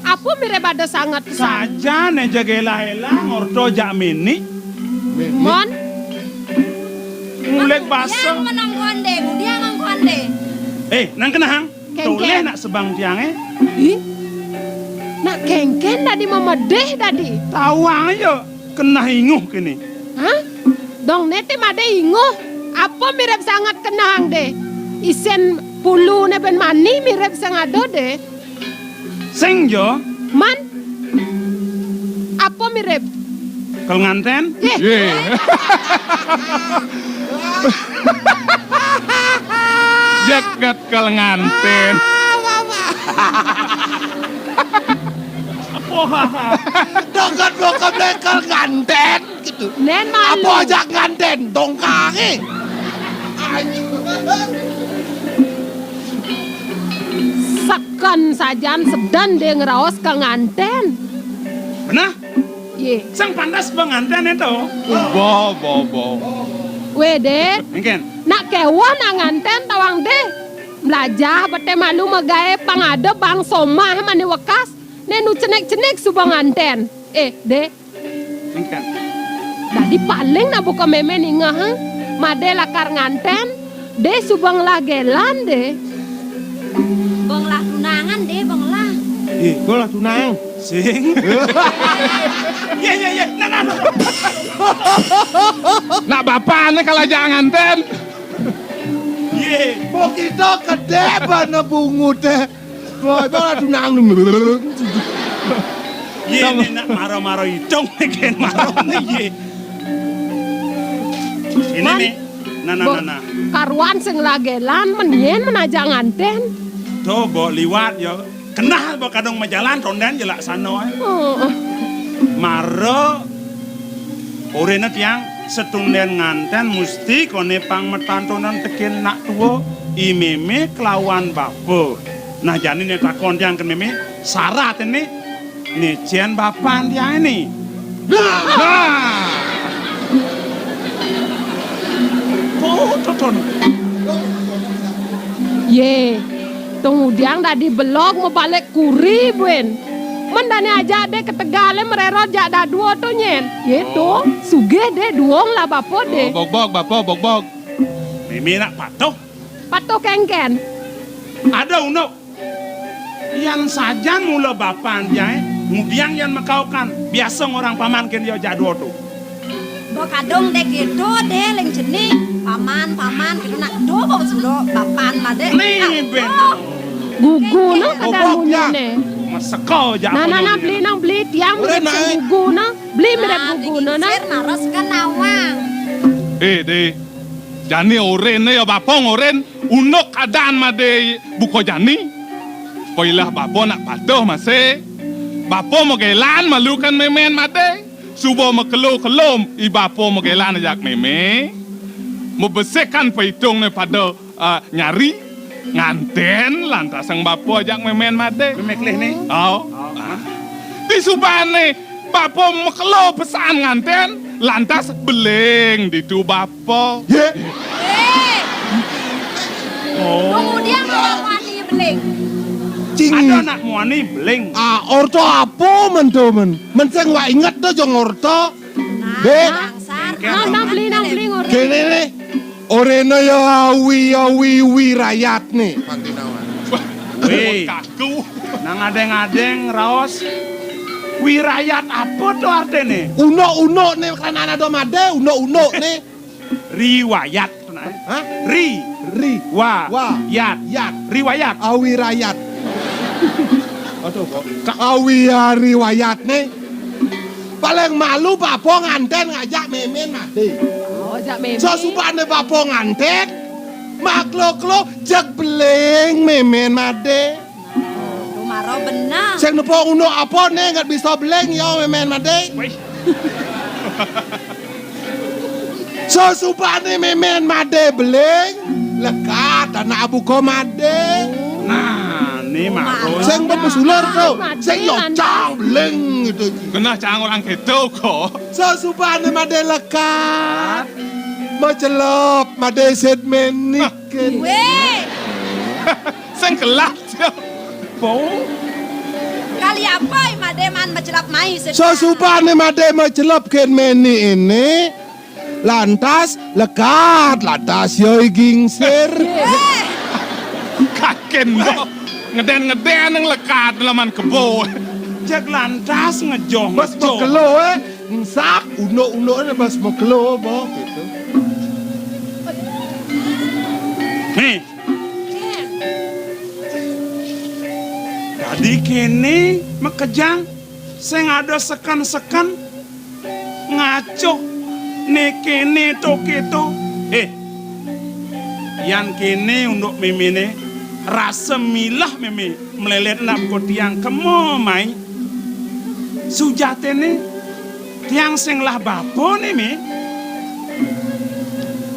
S8: Apa mirip ada sangat kesan?
S6: saja ne jagela-ela ngordo jak mini
S8: Mon,
S6: ngulek baso.
S9: Yang menang konde, dia ngang konde.
S6: Nang kenahang.
S8: Kengkeng.
S6: Toleh nak sebang tiang
S8: ih, nak kengken tadi memedeh tadi.
S6: Tawang aja kena hinguh kini.
S8: Hah? Dong nete made inguh. Apa mirip sangat kenang deh. Isen pulu ne ben mani mirip sangat do deh.
S6: Sing jo
S8: Man, apa mirip?
S6: kalau nganten
S7: Ye. Jagat kelenganten.
S3: Dokat bokap lekal nganten gitu.
S8: Nen malu.
S3: Apa aja nganten dongkangi.
S8: Sekan sajan sedan dia ngeraos ke nganten.
S6: Benar?
S8: Ye,
S6: Sang pandas penganten itu.
S7: Bo.
S8: wede,
S6: Mungkin.
S8: nak kewan nak nganten tawang deh. Belajar bete malu magae pangade bang somah mani wekas. Nenu cenek-cenek subang nganten. Deh,
S6: Mungkin.
S8: tadi paling nak buka meme nih ngah. Made lakar nganten, deh subang lagelan deh.
S9: Bang lah tunangan deh, bang lah.
S3: Gue lah tunang.
S6: Sing. Ya. Nah.
S7: Nak bapak ni kalau jangan ten.
S6: Ye.
S3: Mau kita kedep na bungu teh. Boy, bala tunang.
S6: Ye ni nak maro-maro hidung mungkin maro ni ye. Ini
S8: Man.
S6: nih. Nah.
S8: Karuan sing lagelan menien menaja nganten.
S6: Tuh bo liwat ya. Kenal bo kadang majalan rondan jelak sano. Maro orena tiang setunden nganten mesti kone pang metantonan tekin nak tuwo imeme kelawan bapo. Nah jani ne takon tiang ke meme syarat ini nijian bapan tiang ini.
S7: Nah.
S6: Tonton.
S8: Ye, kemudian tadi belok mau balik kuri buen. Mendane aja deh ke Tegale mererot jak dah dua tuh nyen. Ye tuh, sugih deh duong lah bapo deh.
S7: Bok bok.
S6: Meme nak patuh.
S8: Patuh kengken.
S6: Ada uno yang saja mula bapan tiang kemudian yang mekaukan biasa orang paman ken dia jadwo tuh.
S9: Bo kadong dek gitu deh, leng jenik. Paman, gitu nak do bo sebelum bapan lah deh.
S6: Nih ben.
S8: Gugu no kadang
S3: Boboknya.
S8: munyune.
S6: Maseko jak.
S8: Nah beli tiang
S3: Udah,
S8: mirip
S3: naik.
S8: gugu no. Beli mirip gugu no na.
S9: Naros kan nawang.
S7: De. Jani oren ya bapong oren unok keadaan made buko jani. Poilah bapo nak patuh masih. Bapo mau gelan malukan memen made. Subo mau kelom i bapo mau gelan ajak meme. Mau bersihkan paitung ne pada nyari nganten lantas sang bapo ajak memen made.
S6: Memek leh nih.
S7: Oh. Di subane bapo mekelo pesan nganten lantas beleng di tu bapo.
S3: Ye,
S9: Kemudian bawa mani beling.
S3: cing.
S6: Ada anak muani beling.
S3: Orto apa men tuh men? Men sing wa inget tuh jong orto. Be,
S9: Bangsar.
S8: Nang beli ngore.
S3: kene nih. Oreno ya awi rayat nih. Pangdinawan.
S6: Wih,
S7: Kaku.
S6: nang adeng-adeng raos. Wirayat apa tuh artinya?
S3: Uno nih kan anak domade, uno nih.
S6: Riwayat. Nah.
S3: Hah?
S6: Ri.
S3: Ri,
S6: Wa.
S3: Wa.
S6: Yat.
S3: Yat.
S6: Riwayat.
S3: awi rayat. Aduh kok. Awi riwayat nih. Paling malu bapo nganten ngajak memen made.
S8: Oh, jak meme.
S3: So supane bapo nganten. Maklo-klo jak beleng memen made.
S9: Rumaro benar.
S3: Sing nepo uno apa nih nggak bisa beleng ya memen made.
S6: Wih.
S3: So supane memen made beleng. Lekat anak abu ko made.
S6: Nah, nih Maro.
S3: Sing bemusular tuh.
S8: Made
S3: Sing yo
S8: lantas.
S3: cang beleng gitu.
S7: Kena cang orang gitu kok.
S3: So supane made lekat. Macelop made sedmen niket.
S9: Weh,
S7: Sing kelas.
S9: kali apa mademan macelap mai
S3: So supane made macelop ken meni ini. Lantas lekat, lantas yo gingser.
S7: Kaken mo. Ngeden yang lekat laman kebo.
S6: Jak lantas ngejoh.
S3: Bas mokelo sak uno bas mokelo bo gitu.
S6: Nih. Tadi kene mekejang. Sing ada sekan-sekan. Ngaco. Nek kene to keto. Yang kene untuk memene rasa milah meme melelet nak ko tiang kemo mai. Sujatene tiang sing lah bapo ne me.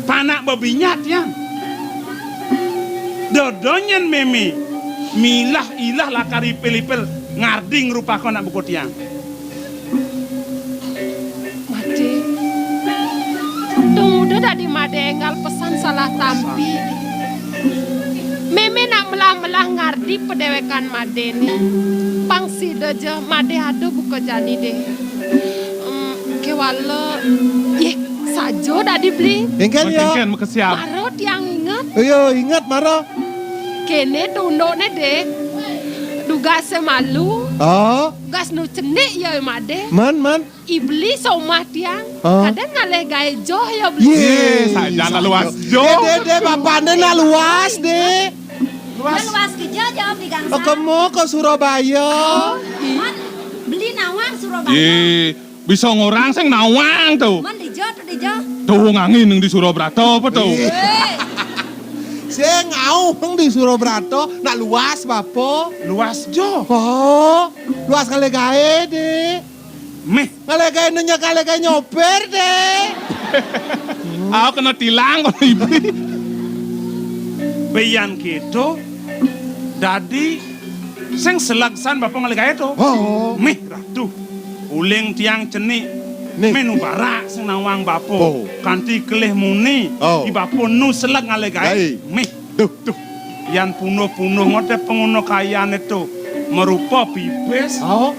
S6: Panak bebinyat yang. Dodonyen meme milah ilah lakari pelipel ngarding rupa ko nak buko tiang.
S8: Made. Tung udah dah di madenggal pesan salah tampi. Meme nak melah-melah ngardi pedewekan made ni. Pangsi deje made ada buka jani deh. Kewala. Ye, sajo dah dibeli.
S3: Engken ya.
S7: Mungkin mekesiap.
S8: Marot yang ingat.
S3: Yo ingat Maro.
S8: Kene tunduk ne deh. Duga semalu.
S3: Oh,
S8: Gas nu cenik ya made.
S3: man.
S8: Iblis omah tiang.
S3: Oh.
S8: Kadang ngaleh gaya joh ya beli.
S3: Ye,
S7: Saja na luas jo.
S3: De bapane na luas de.
S9: luas kerja jawab di Gangsar.
S3: Kamu ke Surabaya.
S9: Man, beli nawang Surabaya.
S7: Bisa ngorang sing nawang tuh.
S9: Man dijo tuh dijo.
S7: Tuh ngangin yang di Surabaya apa tuh?
S3: Saya ngau di Surabaya nak luas bapo.
S6: Luas jo.
S3: Oh, luas kali gae de.
S6: Meh.
S3: Kali gae nanya kali gae nyoper de.
S7: Aku kena tilang kalau ibu.
S6: Bayan keto. Dadi sing selaksan bapak ngalih itu.
S3: Oh,
S6: Meh ratu. Uling tiang cenik.
S3: Nih.
S6: Menu barak sing nawang bapo.
S3: Oh.
S6: Kanti kelih muni.
S3: Oh.
S6: Di bapo nu selak ngalih
S3: Gai.
S6: Meh. Tuh. Yan punuh-punuh ngote penguno kayaan itu. Merupa pipes.
S3: oh.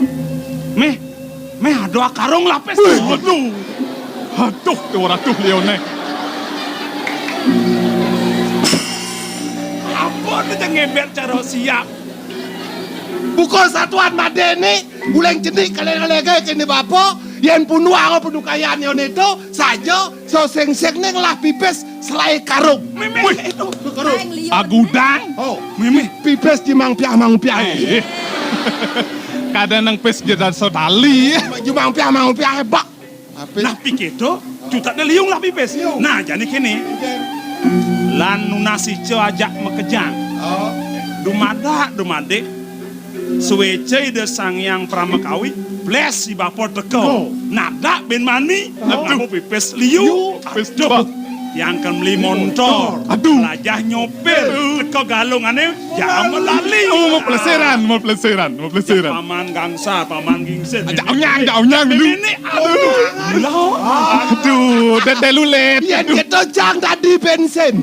S6: Meh ada karung lapis.
S7: Aduh, tuh ratu Leone.
S6: Apa tu ngeber cara siap.
S3: Bukan satuan madeni, uleng jenik kalian gae kini bapo. Yen punu ako punu kayaan yon itu saja so seng neng lah pipes selai karung.
S6: Meh itu.
S3: Karung.
S9: Yang lion.
S7: Agudang.
S3: Oh,
S6: Meh.
S3: pipes di mang piah.
S7: Kadang nang pes jadi sotali.
S3: Jumang piah hebak.
S6: Nah piketo, cutaknya liung lah pipes. Nah jadi kini. Lan nunasi co ajak mekejang.
S3: Oh,
S6: Dumade. Suwece ide sang yang pramekawi. Bless si bapor teko. Nada ben mani. Aku pipes liu.
S7: Pes
S6: Aduh. yang kan beli motor.
S7: Aduh.
S6: Lajah nyopir. Teko galungane jangan melali.
S7: Oh, mau pelesiran.
S6: Paman gangsa, paman gingsit.
S7: Jauh nyang lu.
S6: Ini aduh.
S7: Aduh, dede lulet.
S3: Yang kita jang tadi bensin.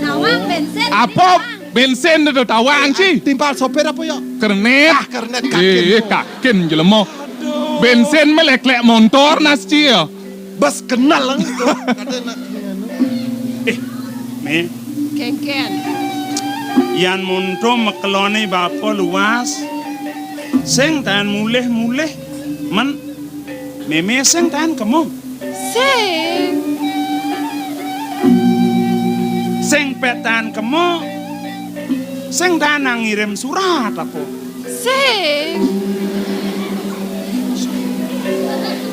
S9: Nawang bensin.
S7: Apa bensin itu tawang sih?
S3: Timpal sopir apa ya?
S7: Kernet.
S3: Kernet kakin.
S7: Kakin jelema. Bensin melek-lek motor nasi ya.
S3: Bas kenal lang itu.
S6: Me,
S8: Ken.
S6: yan munto mekelone bapa luas. Sing tan mulih-mulih. Man, meme sing tan kamu. Sing petan kamu. Sing tan ngirim surat apa?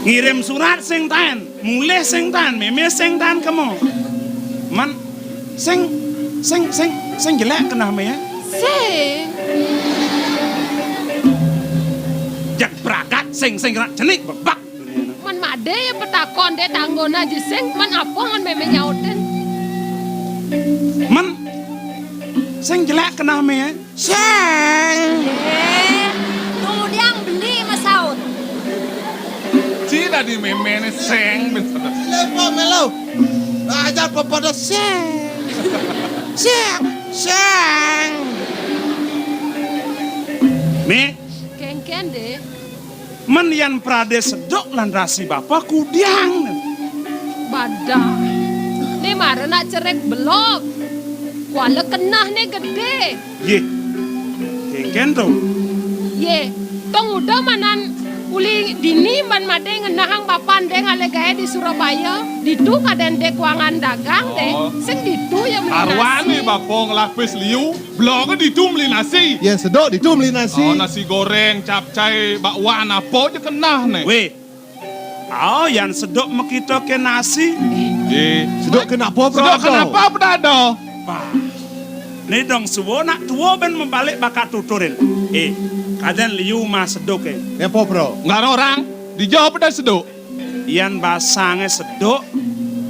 S6: Ngirim surat sing tan, mulih sing tan, meme sing tan kamu. Man, sing jelek kena me ya. Jak brakat sing kena jenik bebak.
S8: Man made ya petakon deh tanggon aja sing man apa ngan meme nyautin.
S6: Man, sing jelek kena me ya.
S9: Tunggu diang beli masaut.
S7: Ci tadi memene seng bensin.
S3: Lepo melo. Ajar pada seng.
S6: Me,
S8: Ken deh.
S6: men yan prade sedok lan rasi bapak kudiang.
S8: Badah. Nih mara nak cerek belok. Kuala kenah nih gede.
S6: Ye, kengken tuh.
S8: Ye, tong udah manan uli dini man made ngenahang bapan deh ngale gaya di Surabaya. Ditu kaden dek kuangan dagang deh. Sing ditu ya beli
S7: Arwani
S8: nasi.
S7: bapong lapis liu. Bloknya ditumli nasi.
S3: Yang sedok ditumli nasi.
S7: Oh, nasi goreng, capcay, bakwan apa aja kena nih.
S6: We, yan sedok mekito ke nasi.
S3: Sedok kenapa bro?
S7: Sedok kenapa pedado?
S6: Bah, nih dong suwo nak tuwo ben membalik bakat tuturin. Kaden liu mas sedok ke.
S3: Apa bro?
S7: Nggak ada orang. Dijawab dah sedok.
S6: Yan basange sedok,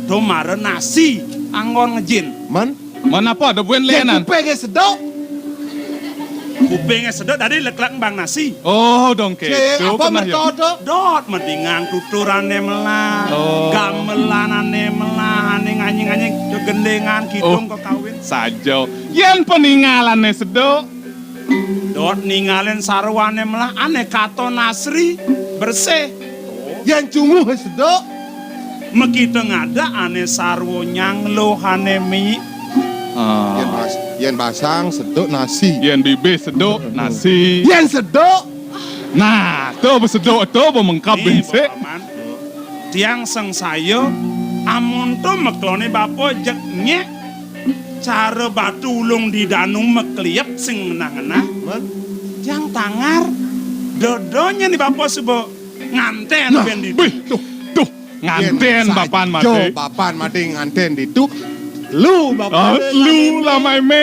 S6: to mare nasi, anggon ngejin.
S3: Man?
S7: Mana apa ada buen lenan?
S3: Kupengnya sedok.
S6: Kupingnya sedok dari leklak bang nasi.
S7: Oh, dong ke.
S3: Apa mertodo?
S6: Dot mendingan tuturane melah, gamelanane melah, anjing-anjing kegendengan kidung kok kawin.
S7: Sajo. Yen peninggalannya sedok.
S6: Dot ningalin sarwane melah, ane kato nasri bersih.
S3: Yang cunguh sedok.
S6: Mekito ngada ane sarwo nyanglo hane mi.
S3: Yang basang sedok nasi.
S7: Yen bibe sedok nasi.
S3: Yang sedok.
S7: Nah, tuh bersedok tuh mengkap bensin.
S6: Tiang seng sayo, amun tuh meklone bapo jek nyek. Cara batu ulung di danung mekliap sing menang-menang. Tiang tangar, dodonya nih bapo sebo nganten ben di.
S7: Tuh, nganten bapan mati.
S3: Bapan mati nganten itu. Lu bapak.
S7: Lu lah meme.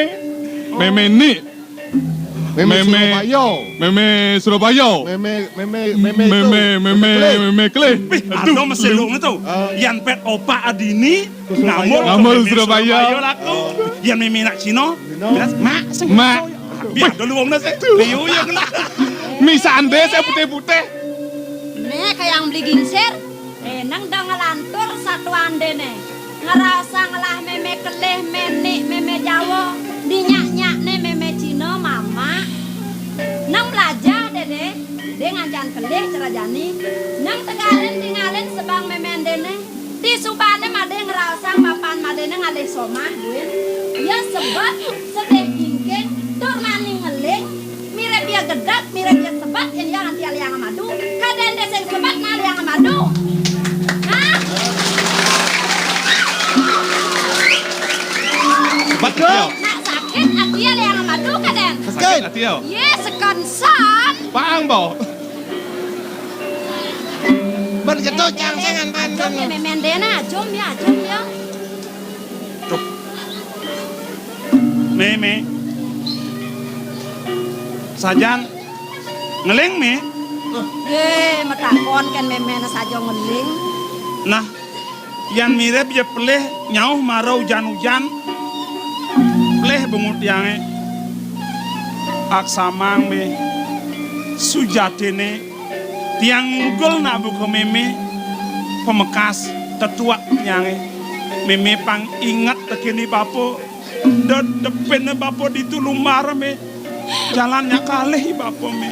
S7: Meme ni. Meme Surabaya. Meme kle.
S6: Aduh meselung itu. Yan pet opa adini.
S7: Namun Surabaya.
S6: Laku. Yan meme nak Cino. Mak. Biar dulu wong nasi. Liu ya kena.
S7: Misa ande saya putih-putih.
S9: Nih kayak yang beli gingsir. Nang dah ngelantur satu ande nih. Ngerasa ngelah meme keleh, meme Jawa. Dinyak-nyak nih meme Cina mama. Nang belajar deh. Dia ngajan keleh cerajani. Nang tinggalin sebang meme dene. Di subane made ngerasa mapan madene ngalih somah duin. Ya sebab sedih ingkeng tur maning ngelih. Mirip dia gedak, mirip dia sebat yang nanti aliang madu. Kaden desa sebat aliang madu. Hah?
S7: Betul.
S9: Nak sakit atia aliang madu kaden.
S7: Sakit hati yo.
S9: Ye sekonsan.
S7: Paang bo.
S3: Bergeto jangan
S9: Jom ya memendena, jom ya.
S6: Me. Sajan ngeling me.
S9: Ye, matakon kan memena saja ngeling.
S6: Nah, Yan mirip ya peleh nyauh marau hujan-hujan. Peleh bengut yange. Aksamang me sujatene tiang unggul nak buka meme pemekas tetua yange. Meme pang ingat tekini bapo. Depan bapo ditulumar me. Jalannya kalih bapo me.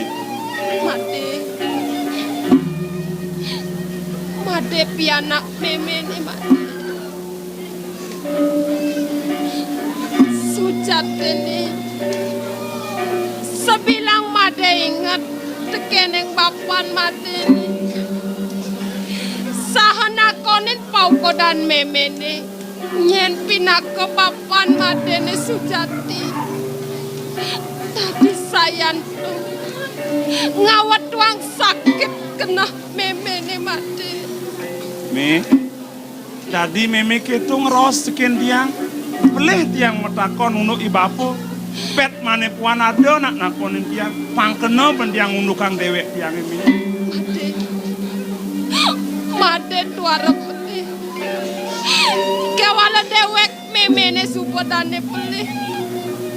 S8: Made pianak meme ni made. Sujat ini sebilang made ingat tekeneng bapan made ni. Sahana konin pau kodan meme ni. Nyen pinak ke bapan made ni sujati. Tadi sayan tu ngawat tuang sakit kena meme ni made.
S6: Me, jadi meme kita ngeros sekian tiang, pelih tiang metakon unuk ibapo, pet mane puan ada nak nakonin tiang, pangkena pendiang unukang dewek tiang ini.
S8: Made tuara putih, kewala dewek meme ne supodane pelih,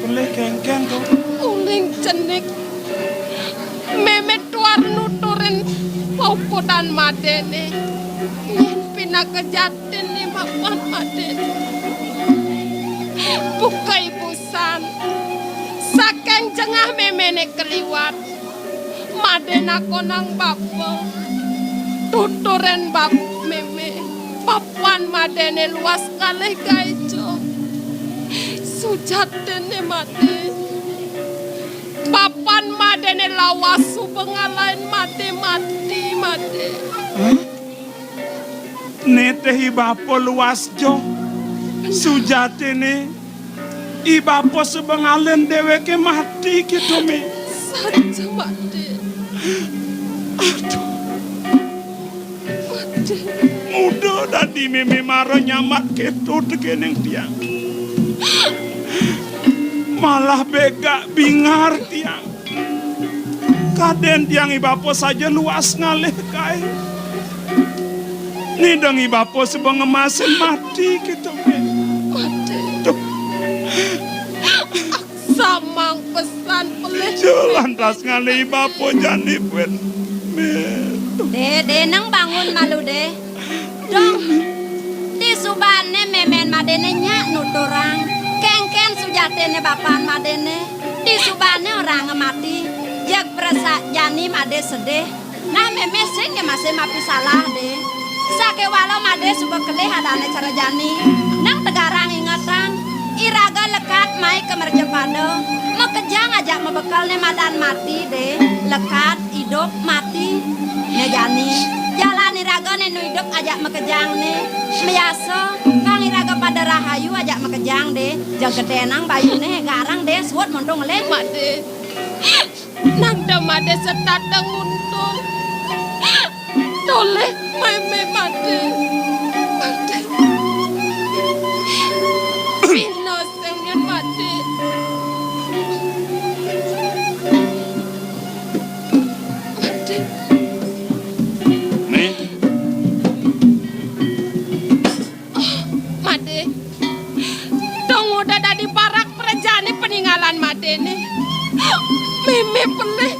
S6: Pelih kengkeng tuh.
S8: uling cenik, meme tuar nuturin paukodan made ne. Pina kejatin ni bapan made bukai busan sakeng cengah memene keliwat made nakonang bapa tuturen bap meme papan made ne luas kalih gaijo sujaten ne made papan made ne lawasu pengalain made mati made.
S6: Nete ibapo luas jo, sujati ne, ibapo sebengalen deweke mati gitu me.
S8: Saja mati.
S6: Aduh, muda tadi meme maro nyamat gitu tekeneng tiang. Malah bega bingar tiang. Kaden tiang ibapo saja luas ngalih kai. Ni dong ibapo sebang ngemasin mati gitu me.
S8: Mati.
S6: Tuh.
S8: Samang pesan pelih.
S6: Jalan tas ngalih ibapo jani pun.
S9: De nang bangun malu de. Dong. Di subane memen madene nyak nuturang. Kengken sujatene bapan madene. Di subane orang mati. Jak perasa jani made sedih. Nah meme sing masih mapi salah de. Sake walau made suba kelih adane cara jani. Nang tegarang ingatang. Iraga lekat mai ke merjepado. Mekejang ajak mebekal ne madan mati de. Lekat hidup mati. Ne jani. Jalan iraga ne nu hidup ajak mekejang ne. Meyaso kang iraga pada rahayu ajak mekejang de. Jagede nang bayu ne garang de suut mondong leh
S8: Made. Nang da made setatang muntul. Toleh meme made. Made. Pino sengen made. Made.
S6: Nih,
S8: Made. Dong udah dari barak perjani peninggalan made nih. Meme pelih.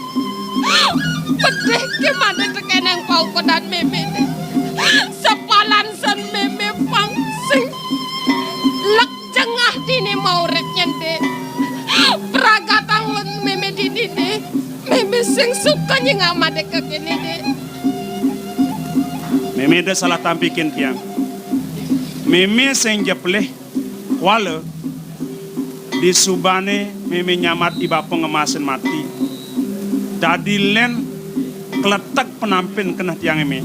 S8: Pedih ke made tekeneng pau kodan meme nih. Sepalan sen meme pangsing. Lek jengah dini mau nyende. Pragatang meme dini deh. Meme sing suka nyengah made kekini deh.
S6: meme dah salah tampikin tiang. Meme sing jepleh, wala di subane meme nyamat ibapo ngemasin mati. Dadi len keletak penampin kena tiang meme.